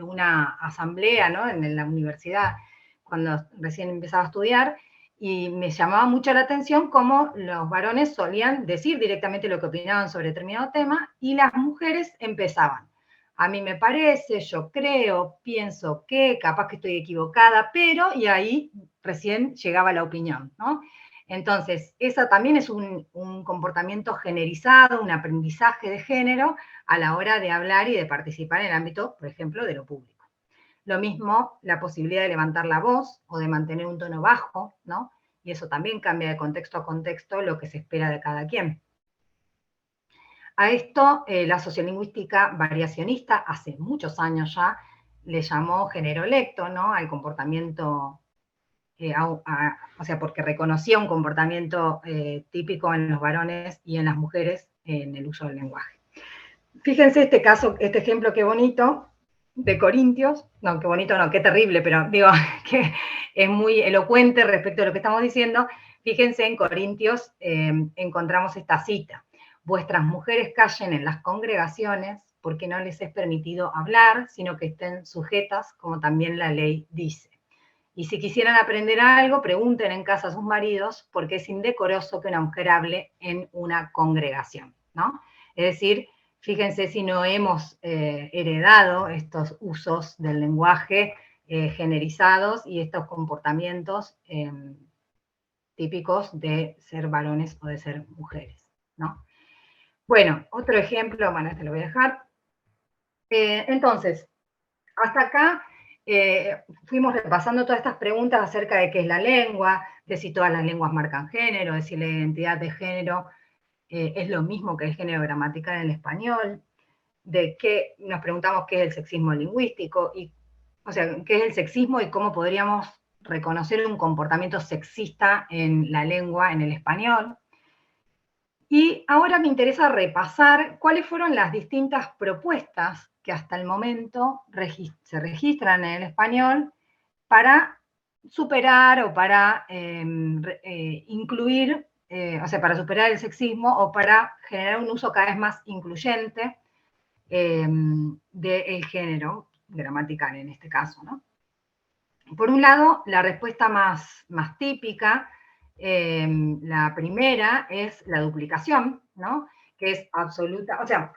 una asamblea, ¿no?, en la universidad, cuando recién empezaba a estudiar, y me llamaba mucho la atención cómo los varones solían decir directamente lo que opinaban sobre determinado tema, y las mujeres empezaban: a mí me parece, yo creo, pienso que, capaz que estoy equivocada, pero, y ahí recién llegaba la opinión, ¿no? Entonces, esa también es un comportamiento generalizado, un aprendizaje de género a la hora de hablar y de participar en el ámbito, por ejemplo, de lo público. Lo mismo la posibilidad de levantar la voz o de mantener un tono bajo, ¿no? Y eso también cambia de contexto a contexto lo que se espera de cada quien. A esto la sociolingüística variacionista, hace muchos años ya, le llamó género electo, ¿no?, al comportamiento, o sea, porque reconocía un comportamiento típico en los varones y en las mujeres en el uso del lenguaje. Fíjense este caso, este ejemplo, qué bonito, de Corintios. No, qué bonito no, qué terrible, pero digo que es muy elocuente respecto a lo que estamos diciendo. Fíjense, en Corintios encontramos esta cita: vuestras mujeres callen en las congregaciones, porque no les es permitido hablar, sino que estén sujetas, como también la ley dice. Y si quisieran aprender algo, pregunten en casa a sus maridos, porque es indecoroso que una mujer hable en una congregación, ¿no? Es decir, fíjense si no hemos heredado estos usos del lenguaje generizados y estos comportamientos típicos de ser varones o de ser mujeres, ¿no? Bueno, otro ejemplo, bueno, este lo voy a dejar. Entonces, hasta acá fuimos repasando todas estas preguntas acerca de qué es la lengua, de si todas las lenguas marcan género, de si la identidad de género es lo mismo que el género gramatical en el español, de qué nos preguntamos qué es el sexismo lingüístico, y, o sea, qué es el sexismo y cómo podríamos reconocer un comportamiento sexista en la lengua, en el español. Y ahora me interesa repasar cuáles fueron las distintas propuestas que hasta el momento se registran en el español para superar o para incluir, o sea, para superar el sexismo o para generar un uso cada vez más incluyente del género gramatical en este caso, ¿no? Por un lado, la respuesta más típica, la primera, es la duplicación, ¿no?, que es absoluta, o sea,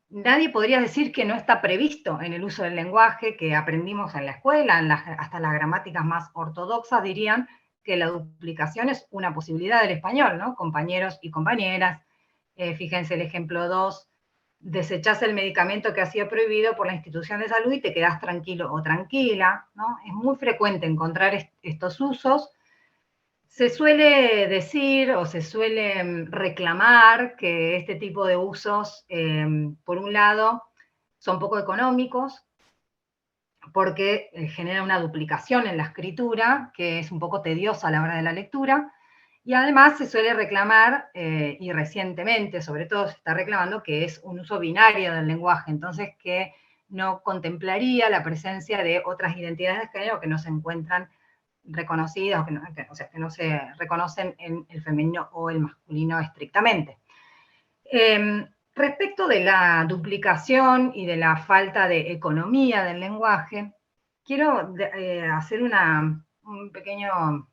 nadie podría decir que no está previsto en el uso del lenguaje que aprendimos en la escuela, hasta las gramáticas más ortodoxas dirían que la duplicación es una posibilidad del español, ¿no? Compañeros y compañeras, fíjense el ejemplo 2, desechás el medicamento que ha sido prohibido por la institución de salud y te quedás tranquilo o tranquila, ¿no? Es muy frecuente encontrar estos usos. Se suele decir o se suele reclamar que este tipo de usos, por un lado, son poco económicos, porque genera una duplicación en la escritura, que es un poco tediosa a la hora de la lectura, y además se suele reclamar, y recientemente sobre todo se está reclamando, que es un uso binario del lenguaje, entonces que no contemplaría la presencia de otras identidades de género que no se encuentran reconocidas, o sea, que no se reconocen en el femenino o el masculino estrictamente. Respecto de la duplicación y de la falta de economía del lenguaje, quiero hacer un pequeño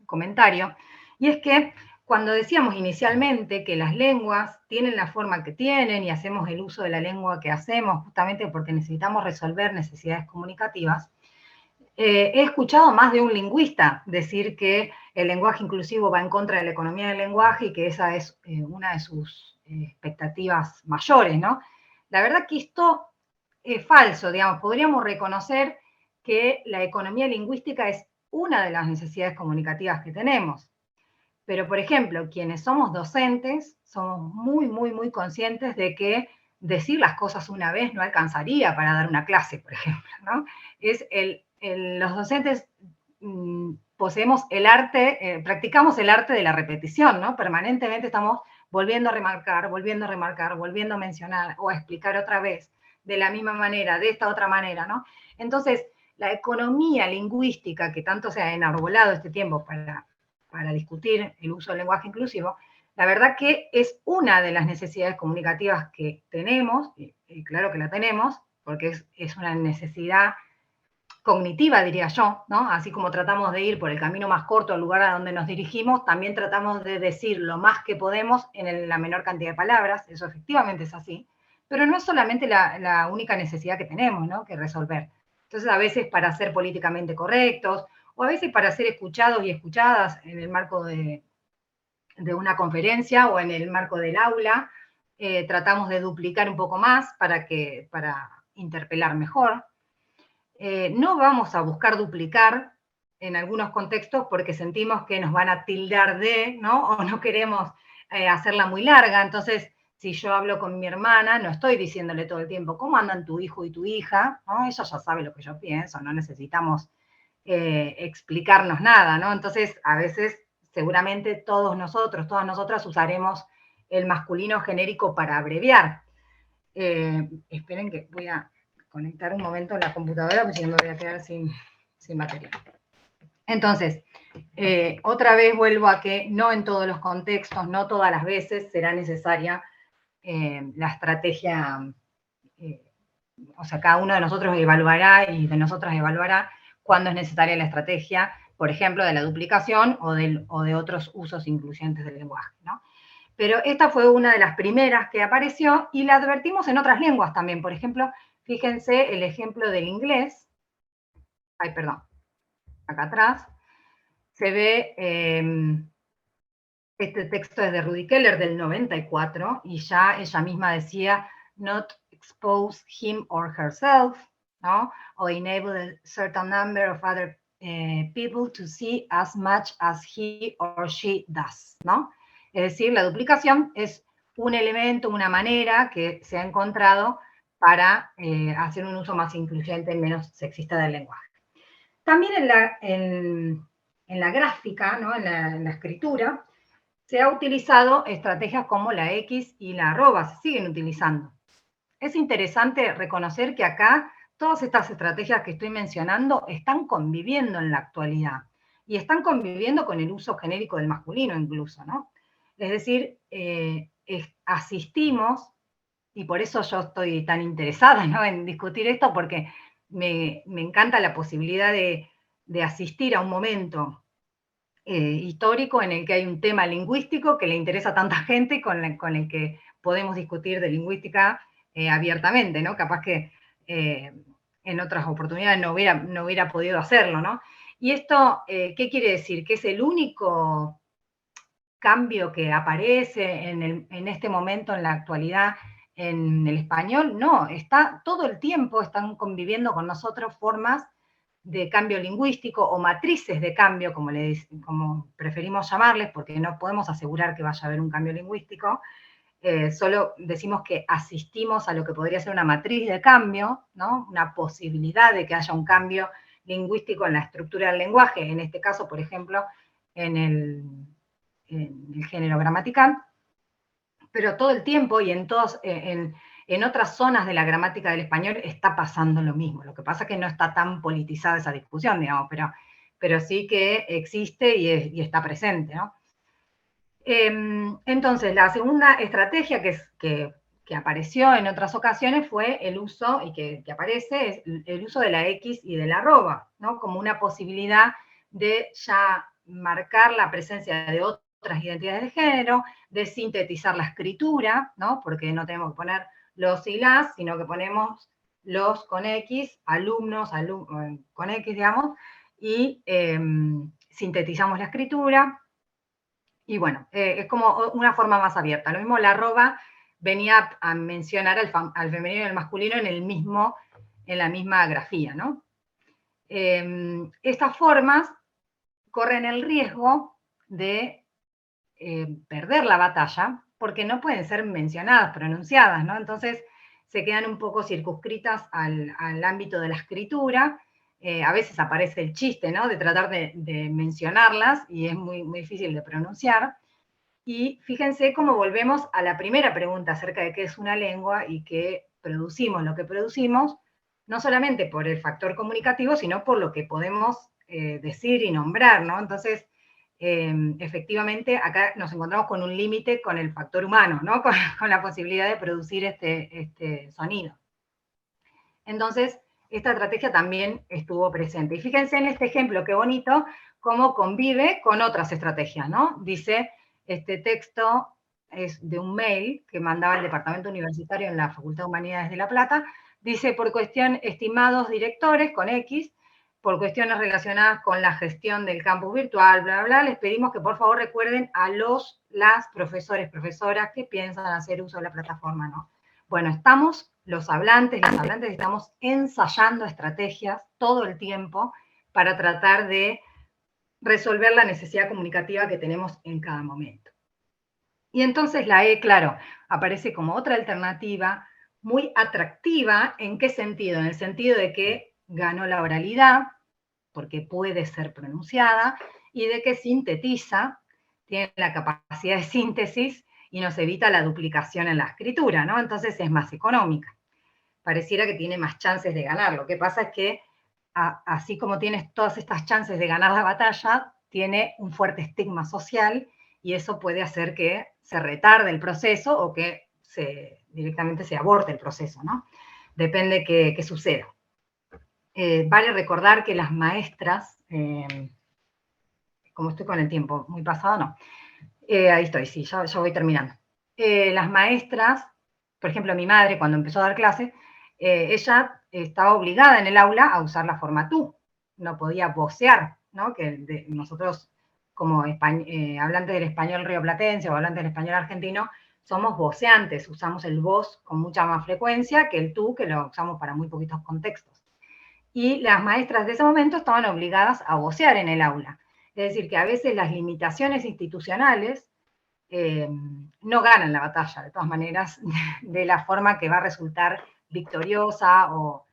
comentario, y es que cuando decíamos inicialmente que las lenguas tienen la forma que tienen y hacemos el uso de la lengua que hacemos justamente porque necesitamos resolver necesidades comunicativas, he escuchado más de un lingüista decir que el lenguaje inclusivo va en contra de la economía del lenguaje y que esa es una de sus expectativas mayores, ¿no? La verdad que esto es falso, digamos, podríamos reconocer que la economía lingüística es una de las necesidades comunicativas que tenemos. Pero, por ejemplo, quienes somos docentes somos muy conscientes de que decir las cosas una vez no alcanzaría para dar una clase, por ejemplo, ¿no? Los docentes poseemos el arte, practicamos el arte de la repetición, ¿no? Permanentemente estamos volviendo a remarcar, volviendo a mencionar o a explicar otra vez de la misma manera, de esta otra manera, ¿no? Entonces, la economía lingüística que tanto se ha enarbolado este tiempo para para discutir el uso del lenguaje inclusivo, la verdad que es una de las necesidades comunicativas que tenemos, y claro que la tenemos, porque es una necesidad cognitiva, diría yo, ¿no? Así como tratamos de ir por el camino más corto al lugar a donde nos dirigimos, también tratamos de decir lo más que podemos en la menor cantidad de palabras, eso efectivamente es así, pero no es solamente la única necesidad que tenemos, ¿no?, que resolver. Entonces, a veces para ser políticamente correctos, o a veces para ser escuchados y escuchadas en el marco de una conferencia o en el marco del aula, tratamos de duplicar un poco más para interpelar mejor. No vamos a buscar duplicar en algunos contextos porque sentimos que nos van a tildar de, ¿no? O no queremos hacerla muy larga. Entonces, si yo hablo con mi hermana, no estoy diciéndole todo el tiempo, ¿cómo andan tu hijo y tu hija? ¿No? Ella ya sabe lo que yo pienso, no necesitamos explicarnos nada, ¿no? Entonces, a veces, seguramente todos nosotros, todas nosotras usaremos el masculino genérico para abreviar. Esperen que voy a conectar un momento la computadora, porque si no me voy a quedar sin material. Entonces, otra vez vuelvo a que no en todos los contextos, no todas las veces será necesaria la estrategia, o sea, cada uno de nosotros evaluará y de nosotras evaluará cuándo es necesaria la estrategia, por ejemplo, de la duplicación o de otros usos incluyentes del lenguaje, ¿no? Pero esta fue una de las primeras que apareció y la advertimos en otras lenguas también. Por ejemplo, fíjense el ejemplo del inglés. Ay, perdón. Acá atrás se ve, este texto es de Rudy Keller del 94 y ya ella misma decía, not expose him or herself, ¿no? O enable a certain number of other people to see as much as he or she does, ¿no? Es decir, la duplicación es un elemento, una manera que se ha encontrado para hacer un uso más incluyente y menos sexista del lenguaje. También en la gráfica, ¿no?, en la escritura, se ha utilizado estrategias como la X y la arroba, se siguen utilizando. Es interesante reconocer que acá todas estas estrategias que estoy mencionando están conviviendo en la actualidad y están conviviendo con el uso genérico del masculino incluso, ¿no? Es decir, asistimos, y por eso yo estoy tan interesada, ¿no?, en discutir esto, porque me encanta la posibilidad de asistir a un momento histórico en el que hay un tema lingüístico que le interesa a tanta gente con el que podemos discutir de lingüística abiertamente, ¿no? Capaz que en otras oportunidades no hubiera podido hacerlo, ¿no? Y esto, ¿qué quiere decir? Que es el único cambio que aparece en este momento, en la actualidad, en el español. No, todo el tiempo están conviviendo con nosotros formas de cambio lingüístico o matrices de cambio, como preferimos llamarles, porque no podemos asegurar que vaya a haber un cambio lingüístico, solo decimos que asistimos a lo que podría ser una matriz de cambio, ¿no?, una posibilidad de que haya un cambio lingüístico en la estructura del lenguaje, en este caso, por ejemplo, en el género gramatical, pero todo el tiempo y en otras zonas de la gramática del español está pasando lo mismo. Lo que pasa es que no está tan politizada esa discusión, digamos, pero sí que existe y está presente, ¿no? Entonces, la segunda estrategia que apareció en otras ocasiones fue el uso, y que aparece, es el uso de la X y de la arroba, ¿no?, como una posibilidad de ya marcar la presencia de otras identidades de género, de sintetizar la escritura, ¿no?, porque no tenemos que poner los y las, sino que ponemos los con X, alumnos con X, digamos, y sintetizamos la escritura. Y bueno, es como una forma más abierta. Lo mismo la arroba venía a mencionar al femenino y al masculino en la misma grafía, ¿no? Estas formas corren el riesgo de perder la batalla porque no pueden ser mencionadas, pronunciadas, ¿no? Entonces se quedan un poco circunscritas al ámbito de la escritura. A veces aparece el chiste, ¿no?, de tratar de mencionarlas y es muy, muy difícil de pronunciar. Y fíjense cómo volvemos a la primera pregunta acerca de qué es una lengua y que producimos lo que producimos, no solamente por el factor comunicativo, sino por lo que podemos decir y nombrar, ¿no? Entonces, efectivamente acá nos encontramos con un límite con el factor humano, ¿no? Con la posibilidad de producir este sonido. Entonces, esta estrategia también estuvo presente. Y fíjense en este ejemplo, qué bonito, cómo convive con otras estrategias, ¿no? Dice, este texto es de un mail que mandaba el Departamento Universitario en la Facultad de Humanidades de La Plata. Dice, por cuestión, estimados directores, con X, por cuestiones relacionadas con la gestión del campus virtual, bla, bla, bla, les pedimos que por favor recuerden a las profesores, profesoras que piensan hacer uso de la plataforma, ¿no? Bueno, estamos, los hablantes, estamos ensayando estrategias todo el tiempo para tratar de resolver la necesidad comunicativa que tenemos en cada momento. Y entonces la E, claro, aparece como otra alternativa muy atractiva. ¿En qué sentido? En el sentido de que ganó la oralidad, porque puede ser pronunciada, y de que sintetiza, tiene la capacidad de síntesis y nos evita la duplicación en la escritura, ¿no? Entonces es más económica. Pareciera que tiene más chances de ganar. Lo que pasa es que, así como tienes todas estas chances de ganar la batalla, tiene un fuerte estigma social y eso puede hacer que se retarde el proceso o que directamente se aborte el proceso, ¿no? Depende qué suceda. Vale recordar que las maestras, como estoy con el tiempo muy pasado, no. Ahí estoy, sí, ya voy terminando. Las maestras, por ejemplo, mi madre cuando empezó a dar clases, ella estaba obligada en el aula a usar la forma tú, no podía vocear, ¿no? Que nosotros como hablantes del español rioplatense o hablantes del español argentino, somos voceantes, usamos el vos con mucha más frecuencia que el tú, que lo usamos para muy poquitos contextos. Y las maestras de ese momento estaban obligadas a vocear en el aula. Es decir, que a veces las limitaciones institucionales no ganan la batalla, de todas maneras, de la forma que va a resultar victoriosa o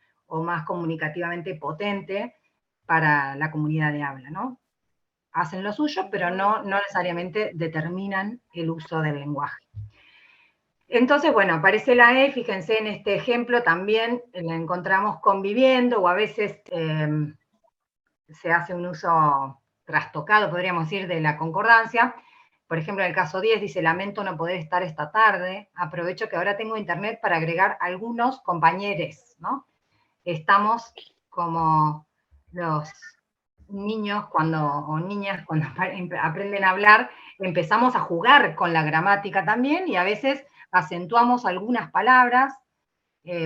más comunicativamente potente para la comunidad de habla, ¿no? Hacen lo suyo, pero no necesariamente determinan el uso del lenguaje. Entonces, bueno, aparece la E, fíjense en este ejemplo, también la encontramos conviviendo, o a veces se hace un uso trastocado, podríamos decir, de la concordancia. Por ejemplo, en el caso 10 dice, lamento no poder estar esta tarde, aprovecho que ahora tengo internet para agregar algunos compañeros, ¿no? Estamos como los niños o niñas cuando aprenden a hablar, empezamos a jugar con la gramática también y a veces acentuamos algunas palabras.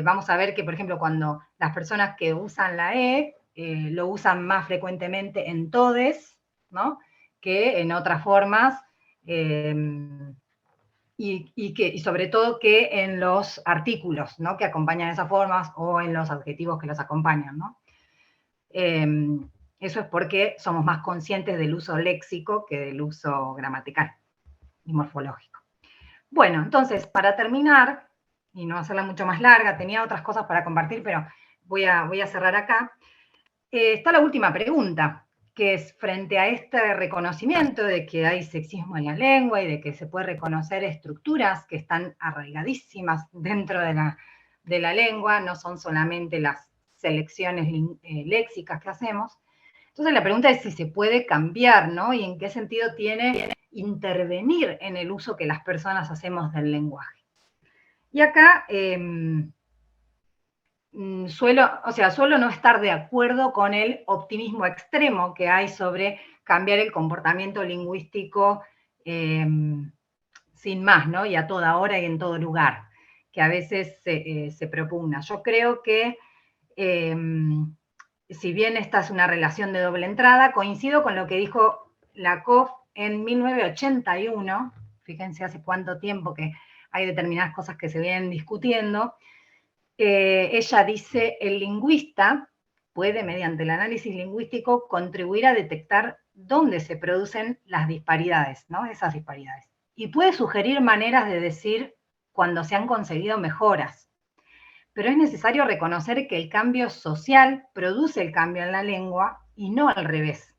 Vamos a ver que, por ejemplo, cuando las personas que usan la E, lo usan más frecuentemente en todes, ¿no? Que en otras formas, y sobre todo que en los artículos, ¿no? Que acompañan esas formas o en los adjetivos que los acompañan, ¿no? Eso es porque somos más conscientes del uso léxico que del uso gramatical y morfológico. Bueno, entonces, para terminar, y no hacerla mucho más larga, tenía otras cosas para compartir, pero voy a cerrar acá. Está la última pregunta, que es frente a este reconocimiento de que hay sexismo en la lengua y de que se puede reconocer estructuras que están arraigadísimas dentro de la lengua, no son solamente las selecciones léxicas que hacemos. Entonces la pregunta es si se puede cambiar, ¿no? Y en qué sentido tiene intervenir en el uso que las personas hacemos del lenguaje. Y acá suelo no estar de acuerdo con el optimismo extremo que hay sobre cambiar el comportamiento lingüístico sin más, ¿no? Y a toda hora y en todo lugar, que a veces se propugna. Yo creo que si bien esta es una relación de doble entrada, coincido con lo que dijo Lakoff en 1981, fíjense hace cuánto tiempo que hay determinadas cosas que se vienen discutiendo. Ella dice, el lingüista puede, mediante el análisis lingüístico, contribuir a detectar dónde se producen las disparidades, ¿no? Esas disparidades. Y puede sugerir maneras de decir cuando se han conseguido mejoras. Pero es necesario reconocer que el cambio social produce el cambio en la lengua y no al revés.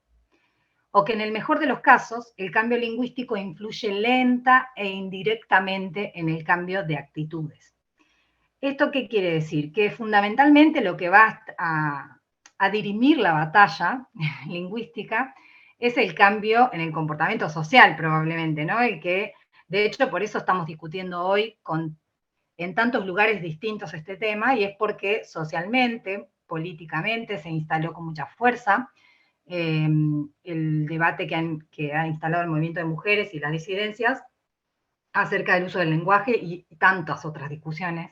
O que en el mejor de los casos, el cambio lingüístico influye lenta e indirectamente en el cambio de actitudes. ¿Esto qué quiere decir? Que fundamentalmente lo que va a dirimir la batalla lingüística es el cambio en el comportamiento social probablemente, ¿no? El que, de hecho, por eso estamos discutiendo hoy en tantos lugares distintos este tema, y es porque socialmente, políticamente, se instaló con mucha fuerza el debate que ha instalado el movimiento de mujeres y las disidencias acerca del uso del lenguaje y tantas otras discusiones.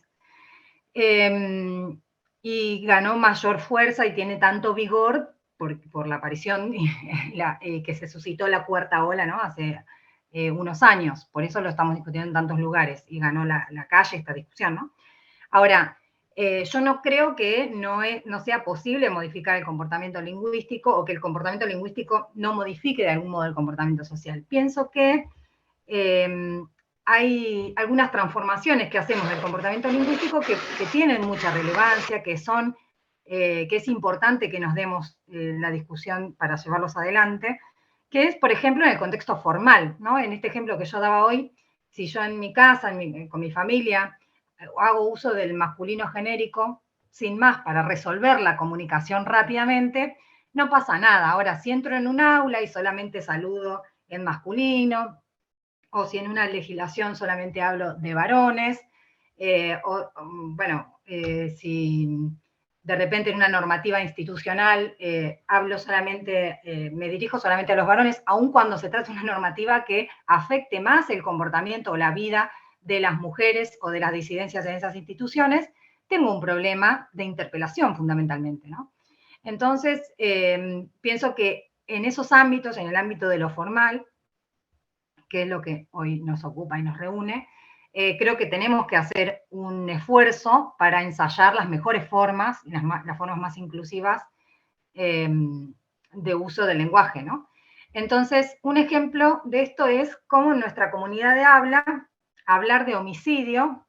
Y ganó mayor fuerza y tiene tanto vigor por la aparición que se suscitó la cuarta ola, ¿no? Hace unos años. Por eso lo estamos discutiendo en tantos lugares y ganó la calle esta discusión, ¿no? Ahora, yo no creo que no sea posible modificar el comportamiento lingüístico o que el comportamiento lingüístico no modifique de algún modo el comportamiento social. Pienso que hay algunas transformaciones que hacemos del comportamiento lingüístico que tienen mucha relevancia, que es importante que nos demos la discusión para llevarlos adelante, que es, por ejemplo, en el contexto formal, ¿no? En este ejemplo que yo daba hoy, si yo en mi casa, con mi familia, hago uso del masculino genérico, sin más, para resolver la comunicación rápidamente, no pasa nada. Ahora, si entro en un aula y solamente saludo en masculino, o si en una legislación solamente hablo de varones, si de repente en una normativa institucional hablo solamente, me dirijo solamente a los varones, aun cuando se trata de una normativa que afecte más el comportamiento o la vida de las mujeres o de las disidencias en esas instituciones, tengo un problema de interpelación fundamentalmente, ¿no? Entonces, pienso que en esos ámbitos, en el ámbito de lo formal, que es lo que hoy nos ocupa y nos reúne, creo que tenemos que hacer un esfuerzo para ensayar las mejores formas, las formas más inclusivas de uso del lenguaje, ¿no? Entonces, un ejemplo de esto es cómo en nuestra comunidad de hablar de homicidio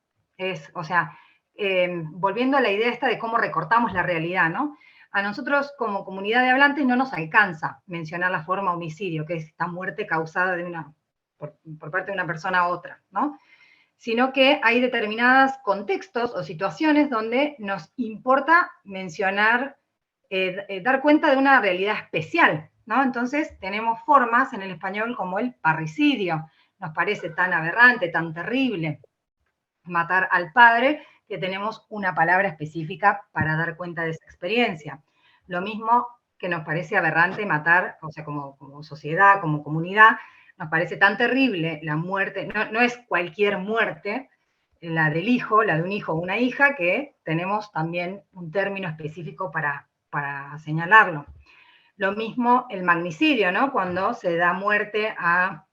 volviendo a la idea esta de cómo recortamos la realidad, ¿no? A nosotros como comunidad de hablantes no nos alcanza mencionar la forma homicidio, que es esta muerte causada por parte de una persona a otra, ¿no? Sino que hay determinados contextos o situaciones donde nos importa mencionar, dar cuenta de una realidad especial, ¿no? Entonces tenemos formas en el español como el parricidio. Nos parece tan aberrante, tan terrible matar al padre, que tenemos una palabra específica para dar cuenta de esa experiencia. Lo mismo que nos parece aberrante matar, o sea, como sociedad, como comunidad, nos parece tan terrible la muerte, no es cualquier muerte, la del hijo, la de un hijo o una hija, que tenemos también un término específico para señalarlo. Lo mismo el magnicidio, ¿no? Cuando se da muerte a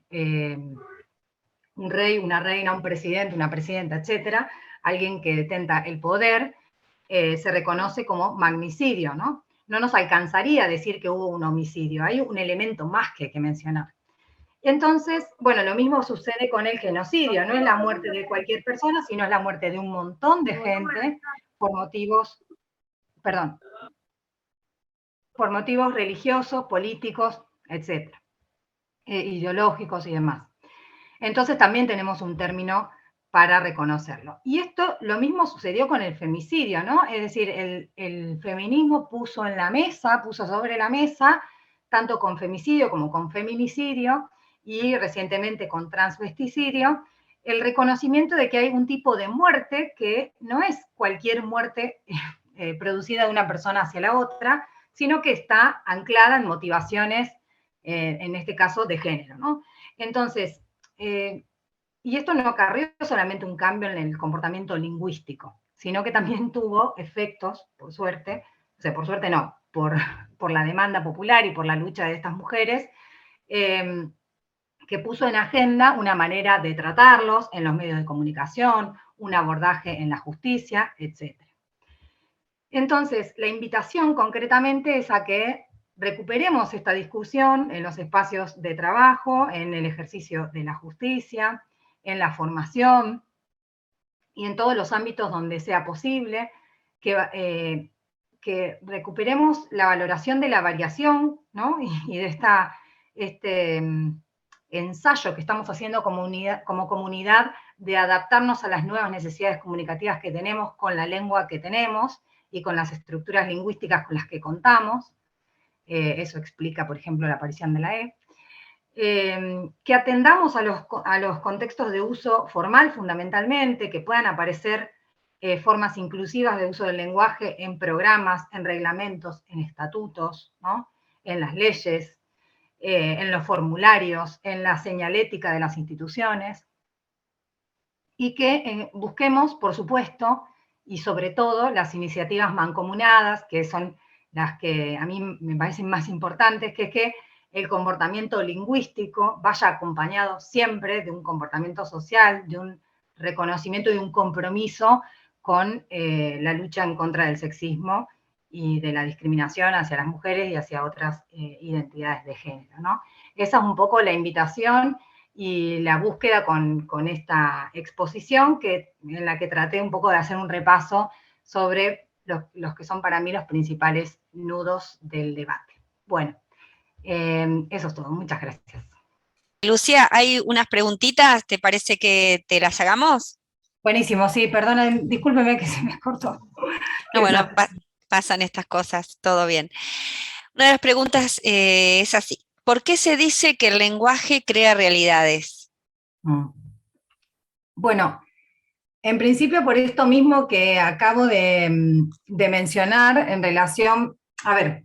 un rey, una reina, un presidente, una presidenta, etcétera, alguien que detenta el poder, se reconoce como magnicidio, ¿no? No nos alcanzaría a decir que hubo un homicidio, hay un elemento más que hay que mencionar. Entonces, bueno, lo mismo sucede con el genocidio, no es la muerte de cualquier persona, sino es la muerte de un montón de gente por motivos religiosos, políticos, etcétera, ideológicos y demás. Entonces también tenemos un término para reconocerlo. Y esto lo mismo sucedió con el femicidio, ¿no? Es decir, el feminismo puso sobre la mesa, tanto con femicidio como con feminicidio, y recientemente con transvesticidio, el reconocimiento de que hay un tipo de muerte que no es cualquier muerte producida de una persona hacia la otra, sino que está anclada en motivaciones, en este caso, de género, ¿no? Entonces, y esto no acarreó solamente un cambio en el comportamiento lingüístico, sino que también tuvo efectos, por suerte, o sea, por suerte no, por la demanda popular y por la lucha de estas mujeres, que puso en agenda una manera de tratarlos en los medios de comunicación, un abordaje en la justicia, etc. Entonces, la invitación concretamente es a que recuperemos esta discusión en los espacios de trabajo, en el ejercicio de la justicia, en la formación y en todos los ámbitos donde sea posible, que recuperemos la valoración de la variación, ¿no? Y de este ensayo que estamos haciendo como comunidad de adaptarnos a las nuevas necesidades comunicativas que tenemos con la lengua que tenemos y con las estructuras lingüísticas con las que contamos, eso explica, por ejemplo, la aparición de la E. Que atendamos a los contextos de uso formal fundamentalmente, que puedan aparecer formas inclusivas de uso del lenguaje en programas, en reglamentos, en estatutos, ¿no? En las leyes, en los formularios, en la señalética de las instituciones, y que busquemos, por supuesto, y sobre todo, las iniciativas mancomunadas, que son las que a mí me parecen más importantes, que es que el comportamiento lingüístico vaya acompañado siempre de un comportamiento social, de un reconocimiento y de un compromiso con la lucha en contra del sexismo y de la discriminación hacia las mujeres y hacia otras identidades de género, ¿no? Esa es un poco la invitación y la búsqueda con esta exposición en la que traté un poco de hacer un repaso sobre los que son para mí los principales nudos del debate. Bueno, eso es todo. Muchas gracias. Lucía, hay unas preguntitas, ¿te parece que te las hagamos? Buenísimo, sí, perdona, discúlpeme que se me cortó. No, bueno, pasan estas cosas, todo bien. Una de las preguntas es así: ¿por qué se dice que el lenguaje crea realidades? Bueno, en principio por esto mismo que acabo de mencionar en relación, a ver,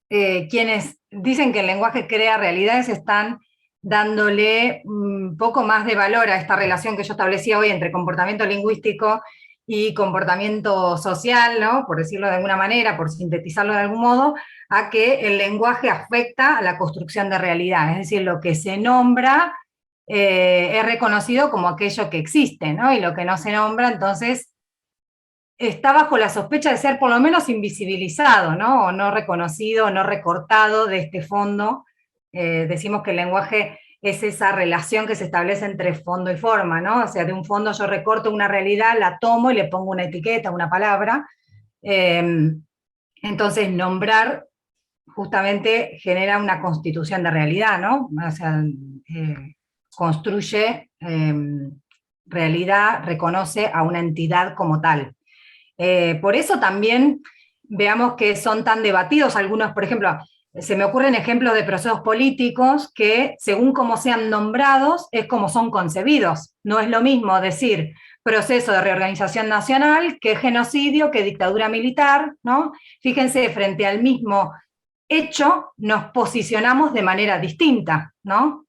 quienes dicen que el lenguaje crea realidades están dándole un poco más de valor a esta relación que yo establecí hoy entre comportamiento lingüístico y comportamiento social, ¿no? Por decirlo de alguna manera, por sintetizarlo de algún modo, a que el lenguaje afecta a la construcción de realidad, es decir, lo que se nombra es reconocido como aquello que existe, ¿no? Y lo que no se nombra, entonces, está bajo la sospecha de ser por lo menos invisibilizado, ¿no? O no reconocido, o no recortado de este fondo. Decimos que el lenguaje es esa relación que se establece entre fondo y forma, ¿no? O sea, de un fondo yo recorto una realidad, la tomo y le pongo una etiqueta, una palabra. Entonces, nombrar justamente genera una constitución de realidad, ¿no? O sea, construye realidad, reconoce a una entidad como tal. Por eso también veamos que son tan debatidos algunos, por ejemplo, se me ocurren ejemplos de procesos políticos que según cómo sean nombrados es como son concebidos. No es lo mismo decir proceso de reorganización nacional que genocidio, que dictadura militar, ¿no? Fíjense, frente al mismo hecho nos posicionamos de manera distinta, ¿no?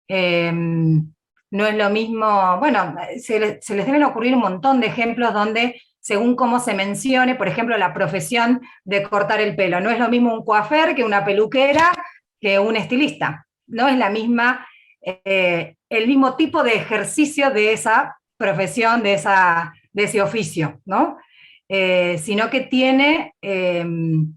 No es lo mismo, bueno, se les deben ocurrir un montón de ejemplos donde según cómo se mencione, por ejemplo, la profesión de cortar el pelo. No es lo mismo un coafer que una peluquera que un estilista. No es la misma, el mismo tipo de ejercicio de esa profesión, de ese oficio, ¿no? Sino que tiene en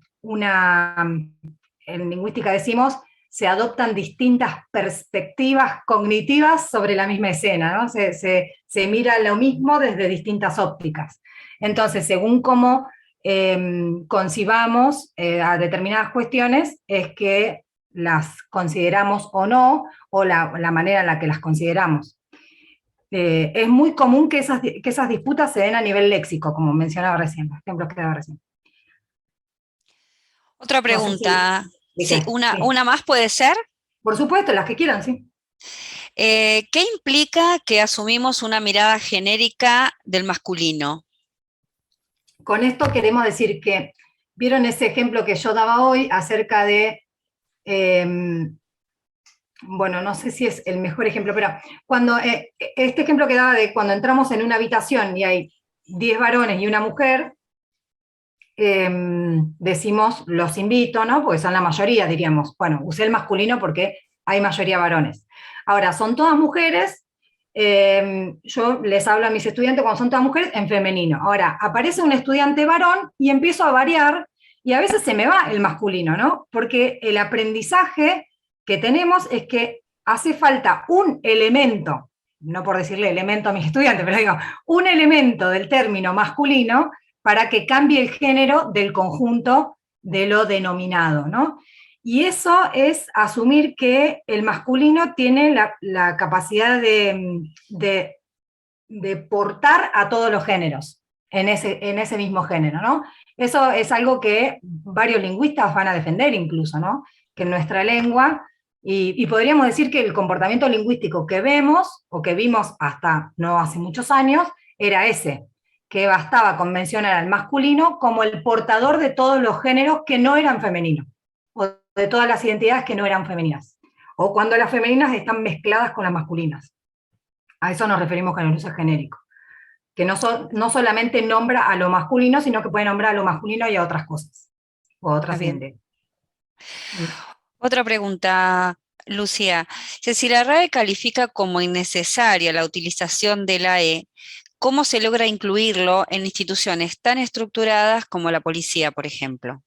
lingüística decimos, se adoptan distintas perspectivas cognitivas sobre la misma escena, ¿no? Se mira lo mismo desde distintas ópticas. Entonces, según cómo concibamos a determinadas cuestiones, es que las consideramos o no, o la manera en la que las consideramos. Es muy común que esas disputas se den a nivel léxico, como mencionaba recién, los ejemplos que daba recién. Otra pregunta. No sé sí, una más puede ser. Por supuesto, las que quieran, sí. ¿Qué implica que asumimos una mirada genérica del masculino? Con esto queremos decir que, ¿vieron ese ejemplo que yo daba hoy acerca de, bueno, no sé si es el mejor ejemplo, pero cuando este ejemplo que daba de cuando entramos en una habitación y hay 10 varones y una mujer, decimos, los invito, ¿no? Porque son la mayoría, diríamos. Bueno, usé el masculino porque hay mayoría varones. Ahora, son todas mujeres, yo les hablo a mis estudiantes cuando son todas mujeres en femenino. Ahora, aparece un estudiante varón y empiezo a variar y a veces se me va el masculino, ¿no? Porque el aprendizaje que tenemos es que hace falta un elemento, no por decirle elemento a mis estudiantes, pero digo, un elemento del término masculino para que cambie el género del conjunto de lo denominado, ¿no? Y eso es asumir que el masculino tiene la capacidad de portar a todos los géneros. en ese mismo género, ¿no? Eso es algo que varios lingüistas van a defender incluso, ¿no? Que en nuestra lengua, y podríamos decir que el comportamiento lingüístico que vemos, o que vimos hasta no hace muchos años, era ese, que bastaba con mencionar al masculino como el portador de todos los géneros que no eran femeninos, o de todas las identidades que no eran femeninas, o cuando las femeninas están mezcladas con las masculinas. A eso nos referimos con el uso genérico, que no solamente nombra a lo masculino, sino que puede nombrar a lo masculino y a otras cosas, o a otras identidades. Otra pregunta, Lucía. Si la RAE califica como innecesaria la utilización de la E, ¿cómo se logra incluirlo en instituciones tan estructuradas como la policía, por ejemplo?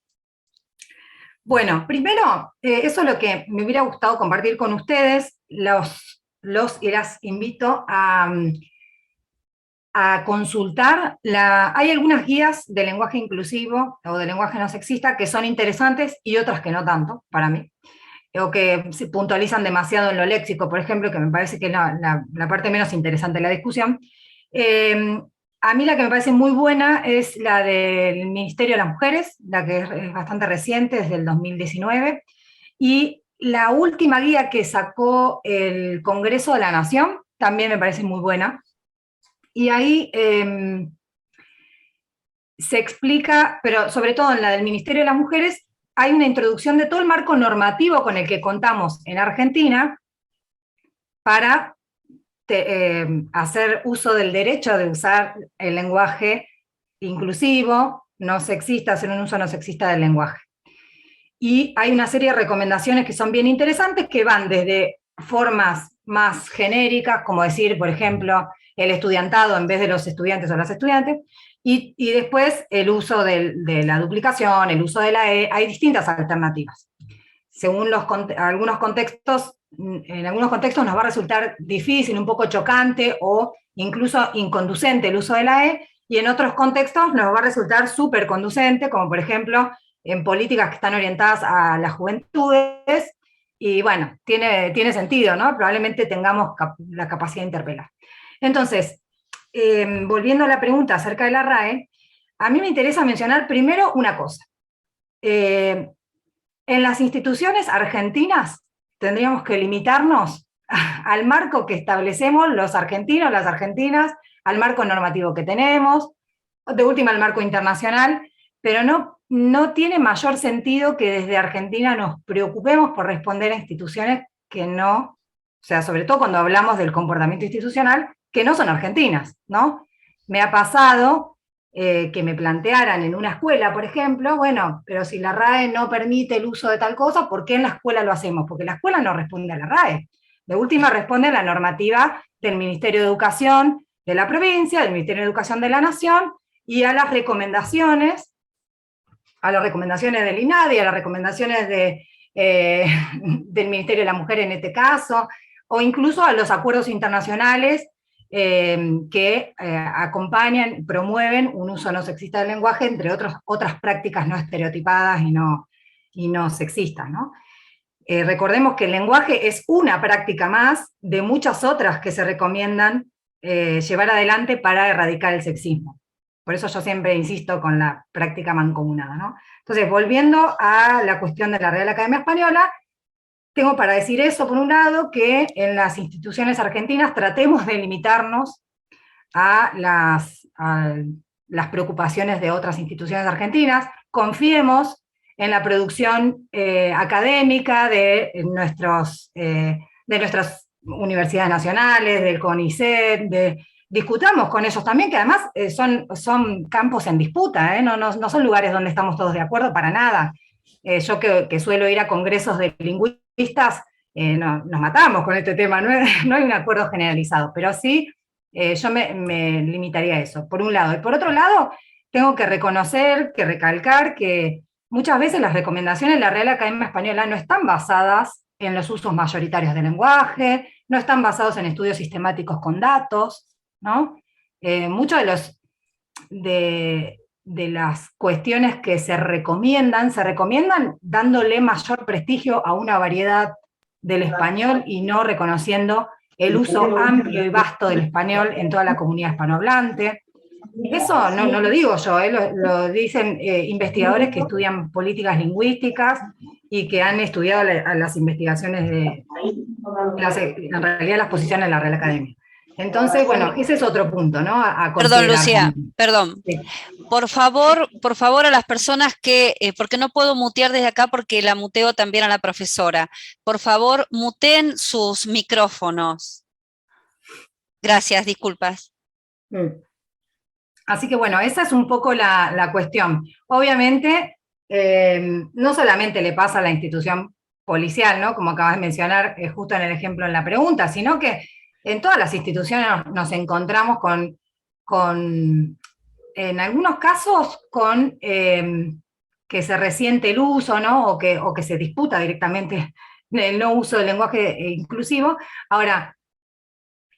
Bueno, primero, eso es lo que me hubiera gustado compartir con ustedes. Los y las invito a consultar. Hay algunas guías de lenguaje inclusivo o de lenguaje no sexista que son interesantes y otras que no tanto, para mí, o que se puntualizan demasiado en lo léxico, por ejemplo, que me parece que es la parte menos interesante de la discusión. A mí la que me parece muy buena es la del Ministerio de las Mujeres, la que es bastante reciente, desde el 2019, y la última guía que sacó el Congreso de la Nación también me parece muy buena. Y ahí se explica, pero sobre todo en la del Ministerio de las Mujeres, hay una introducción de todo el marco normativo con el que contamos en Argentina para hacer uso del derecho de usar el lenguaje inclusivo, no sexista, hacer un uso no sexista del lenguaje. Y hay una serie de recomendaciones que son bien interesantes, que van desde formas más genéricas, como decir, por ejemplo, el estudiantado en vez de los estudiantes o las estudiantes, y después el uso de la duplicación, el uso de la E, hay distintas alternativas. Según algunos contextos, en algunos contextos nos va a resultar difícil, un poco chocante o incluso inconducente el uso de la E, y en otros contextos nos va a resultar súper conducente, como por ejemplo en políticas que están orientadas a las juventudes, y bueno, tiene sentido, ¿no? Probablemente tengamos la capacidad de interpelar. Entonces, volviendo a la pregunta acerca de la RAE, a mí me interesa mencionar primero una cosa. En las instituciones argentinas tendríamos que limitarnos al marco que establecemos los argentinos, las argentinas, al marco normativo que tenemos, de última al marco internacional, pero no tiene mayor sentido que desde Argentina nos preocupemos por responder a instituciones que no, o sea, sobre todo cuando hablamos del comportamiento institucional, que no son argentinas, ¿no? Me ha pasado que me plantearan en una escuela, por ejemplo, bueno, pero si la RAE no permite el uso de tal cosa, ¿por qué en la escuela lo hacemos? Porque la escuela no responde a la RAE. De última responde a la normativa del Ministerio de Educación de la provincia, del Ministerio de Educación de la Nación, y a las recomendaciones del INADI, a las recomendaciones del Ministerio de la Mujer en este caso, o incluso a los acuerdos internacionales que acompañan, promueven un uso no sexista del lenguaje, entre otras prácticas no estereotipadas y no sexistas, ¿no? Recordemos que el lenguaje es una práctica más de muchas otras que se recomiendan llevar adelante para erradicar el sexismo. Por eso yo siempre insisto con la práctica mancomunada, ¿no? Entonces, volviendo a la cuestión de la Real Academia Española, tengo para decir eso, por un lado, que en las instituciones argentinas tratemos de limitarnos a las preocupaciones de otras instituciones argentinas, confiemos en la producción académica de nuestras universidades nacionales, del CONICET, discutamos con ellos también, que además son campos en disputa, no son lugares donde estamos todos de acuerdo para nada. Yo que suelo ir a congresos de lingüistas, nos matamos con este tema, no hay un acuerdo generalizado, pero sí yo me limitaría a eso, por un lado. Y por otro lado, tengo que reconocer, que recalcar que muchas veces las recomendaciones de la Real Academia Española no están basadas en los usos mayoritarios del lenguaje, no están basados en estudios sistemáticos con datos, ¿no? Muchos de las cuestiones que se recomiendan dándole mayor prestigio a una variedad del español y no reconociendo el uso amplio y vasto del español en toda la comunidad hispanohablante. Eso no lo digo yo, lo dicen investigadores que estudian políticas lingüísticas y que han estudiado las investigaciones en realidad las posiciones de la Real Academia. Entonces, bueno, ese es otro punto, ¿no? A Perdón, considerar. Lucía, perdón. Sí. Por favor, a las personas que, porque no puedo mutear desde acá porque la muteo también a la profesora. Por favor, muteen sus micrófonos. Gracias, disculpas. Así que bueno, esa es un poco la cuestión. Obviamente, no solamente le pasa a la institución policial, ¿no? Como acabas de mencionar justo en el ejemplo en la pregunta, sino que en todas las instituciones nos encontramos en algunos casos, con que se resiente el uso, ¿no? O que se disputa directamente el no uso del lenguaje inclusivo. Ahora,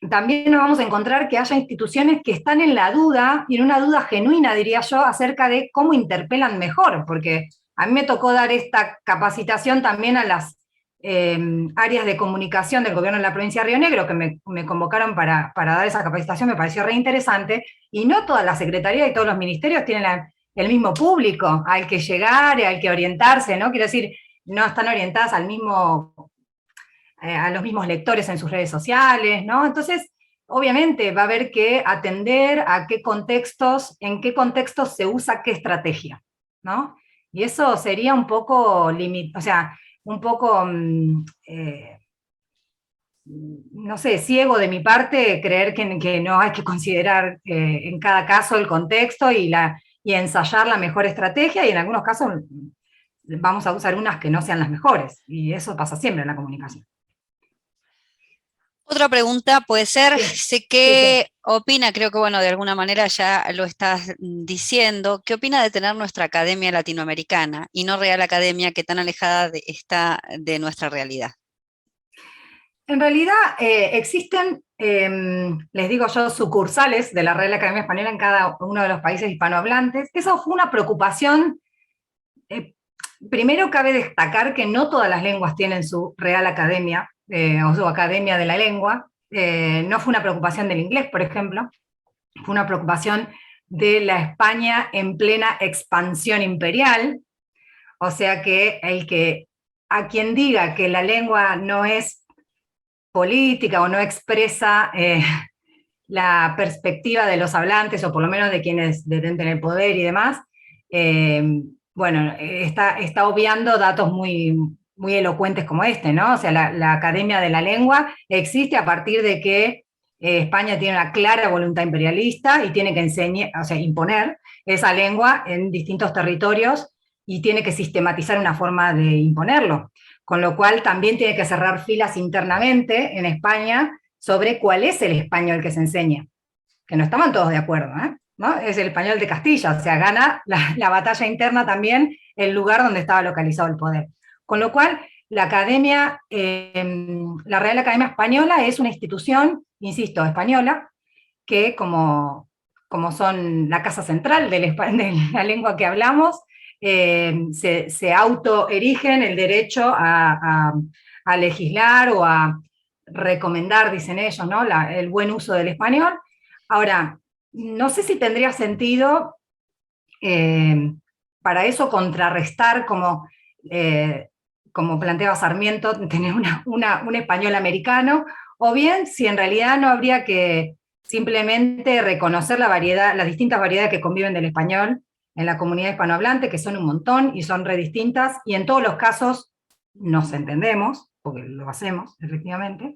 también nos vamos a encontrar que haya instituciones que están en la duda, y en una duda genuina, diría yo, acerca de cómo interpelan mejor, porque a mí me tocó dar esta capacitación también a las áreas de comunicación del gobierno de la provincia de Río Negro, que me convocaron para dar esa capacitación, me pareció re interesante, y no todas las secretarías y todos los ministerios tienen el mismo público al que llegar, al que orientarse, ¿no? Quiero decir, no están orientadas a los mismos lectores en sus redes sociales, ¿no? Entonces, obviamente va a haber que atender a en qué contextos se usa qué estrategia, ¿no? Y eso sería un poco no sé, ciego de mi parte creer que no hay que considerar en cada caso el contexto y ensayar la mejor estrategia, y en algunos casos vamos a usar unas que no sean las mejores, y eso pasa siempre en la comunicación. Otra pregunta puede ser, Sí, sé qué opina, creo que bueno, de alguna manera ya lo estás diciendo, ¿qué opina de tener nuestra academia latinoamericana y no Real Academia, que tan alejada está de nuestra realidad? En realidad existen, les digo yo, sucursales de la Real Academia Española en cada uno de los países hispanohablantes. Eso fue una preocupación. Primero cabe destacar que no todas las lenguas tienen su Real Academia o su Academia de la Lengua. No fue una preocupación del inglés, por ejemplo, fue una preocupación de la España en plena expansión imperial. O sea que a quien diga que la lengua no es política o no expresa la perspectiva de los hablantes, o por lo menos de quienes detenten el poder y demás, bueno, está obviando datos muy, muy elocuentes como este, ¿no? O sea, la Academia de la Lengua existe a partir de que España tiene una clara voluntad imperialista y tiene que imponer esa lengua en distintos territorios, y tiene que sistematizar una forma de imponerlo. Con lo cual también tiene que cerrar filas internamente en España sobre cuál es el español que se enseña, que no estaban todos de acuerdo, ¿no? Es el español de Castilla, o sea, gana la batalla interna también el lugar donde estaba localizado el poder. Con lo cual, la Real Academia Española es una institución, insisto, española, que como son la casa central de la lengua que hablamos, se autoerigen el derecho a legislar o a recomendar, dicen ellos, ¿no? El buen uso del español. Ahora, no sé si tendría sentido para eso contrarrestar, como planteaba Sarmiento, tener un español americano, o bien si en realidad no habría que simplemente reconocer las distintas variedades que conviven del español en la comunidad hispanohablante, que son un montón y son redistintas, y en todos los casos nos entendemos, porque lo hacemos, efectivamente,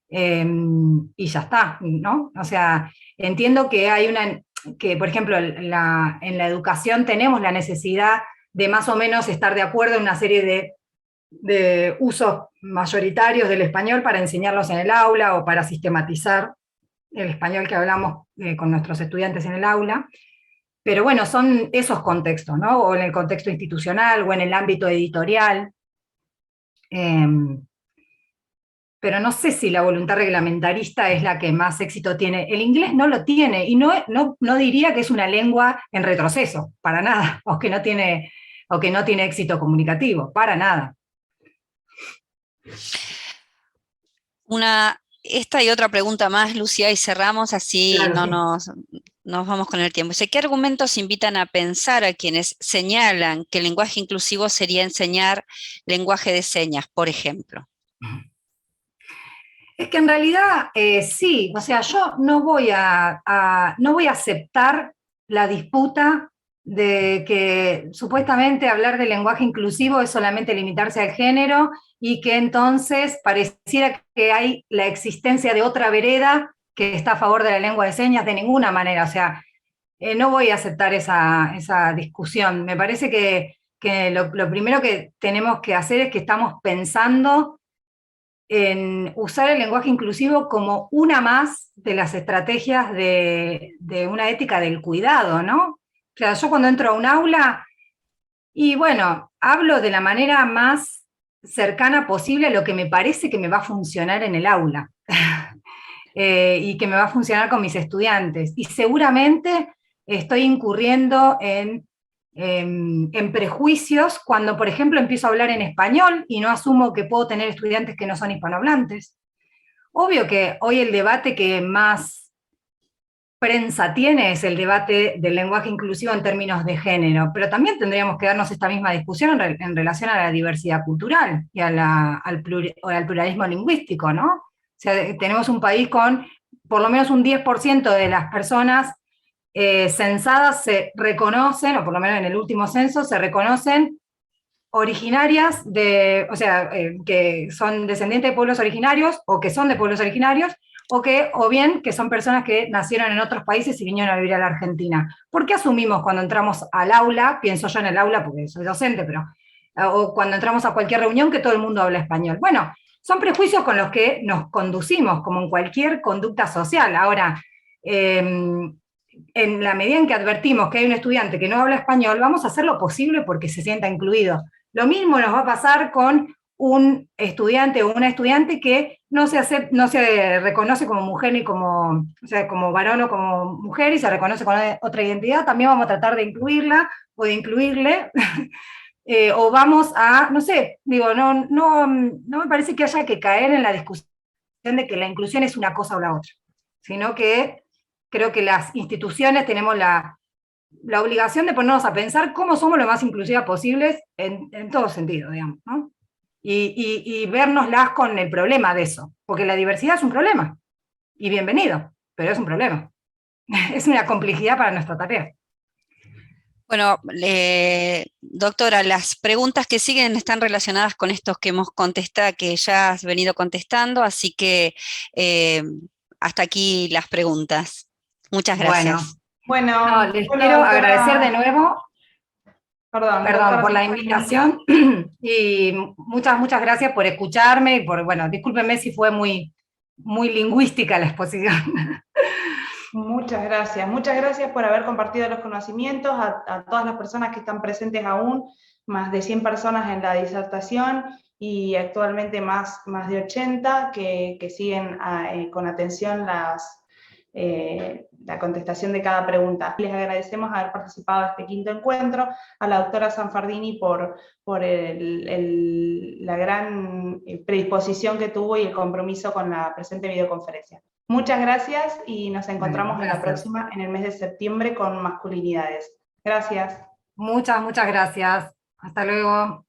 y ya está, ¿no? O sea, entiendo que que por ejemplo, en la educación tenemos la necesidad de más o menos estar de acuerdo en una serie de usos mayoritarios del español para enseñarlos en el aula o para sistematizar el español que hablamos con nuestros estudiantes en el aula. Pero bueno, son esos contextos, ¿no? O en el contexto institucional, o en el ámbito editorial. Pero no sé si la voluntad reglamentarista es la que más éxito tiene. El inglés no lo tiene, y no diría que es una lengua en retroceso, para nada, o que no tiene éxito comunicativo, para nada. Esta y otra pregunta más, Lucía, y cerramos, así Claro, no sí. nos nos vamos con el tiempo. Dice, ¿qué argumentos invitan a pensar a quienes señalan que el lenguaje inclusivo sería enseñar lenguaje de señas, por ejemplo? Es que en realidad sí, o sea, yo no voy no voy a aceptar la disputa de que supuestamente hablar de lenguaje inclusivo es solamente limitarse al género y que entonces pareciera que hay la existencia de otra vereda que está a favor de la lengua de señas de ninguna manera. O sea, no voy a aceptar esa discusión. Me parece que lo primero que tenemos que hacer es que estamos pensando en usar el lenguaje inclusivo como una más de las estrategias de una ética del cuidado, ¿no? O sea, yo cuando entro a un aula, y bueno, hablo de la manera más cercana posible a lo que me parece que me va a funcionar en el aula. Y que me va a funcionar con mis estudiantes. Y seguramente estoy incurriendo en prejuicios cuando, por ejemplo, empiezo a hablar en español y no asumo que puedo tener estudiantes que no son hispanohablantes. Obvio que hoy el debate que más prensa tiene es el debate del lenguaje inclusivo en términos de género, pero también tendríamos que darnos esta misma discusión en relación a la diversidad cultural y al pluralismo lingüístico, ¿no? O sea, tenemos un país con por lo menos un 10% de las personas censadas se reconocen, o por lo menos en el último censo, se reconocen originarias o sea, que son descendientes de pueblos originarios, o que son de pueblos originarios, o bien que son personas que nacieron en otros países y vinieron a vivir a la Argentina. ¿Por qué asumimos cuando entramos al aula, pienso yo en el aula porque soy docente, pero, o cuando entramos a cualquier reunión que todo el mundo habla español? Bueno, son prejuicios con los que nos conducimos, como en cualquier conducta social. Ahora, en la medida en que advertimos que hay un estudiante que no habla español, vamos a hacer lo posible porque se sienta incluido. Lo mismo nos va a pasar con un estudiante o una estudiante que no se reconoce como mujer ni como, o sea, como varón o como mujer y se reconoce con otra identidad, también vamos a tratar de incluirla o de incluirle, o vamos a, no sé, digo, no me parece que haya que caer en la discusión de que la inclusión es una cosa o la otra, sino que creo que las instituciones tenemos la obligación de ponernos a pensar cómo somos lo más inclusivas posibles en todo sentido, digamos, ¿no? Y vernoslas con el problema de eso, porque la diversidad es un problema, y bienvenido, pero es un problema. Es una complejidad para nuestra tarea. Bueno, doctora, las preguntas que siguen están relacionadas con estos que hemos contestado, que ya has venido contestando, así que hasta aquí las preguntas. Muchas gracias. Bueno, les bueno, quiero doctora, agradecer de nuevo. Perdón, por la Sanfardini. invitación y muchas gracias por escucharme y por, bueno, discúlpenme si fue muy lingüística la exposición. Muchas gracias por haber compartido los conocimientos a todas las personas que están presentes aún, más de 100 personas en la disertación y actualmente más de 80 que siguen con atención la contestación de cada pregunta. Les agradecemos haber participado de este quinto encuentro, a la doctora Sanfardini por la gran predisposición que tuvo y el compromiso con la presente videoconferencia. Muchas gracias y nos encontramos en la próxima, en el mes de septiembre, con masculinidades. Gracias. Muchas gracias. Hasta luego.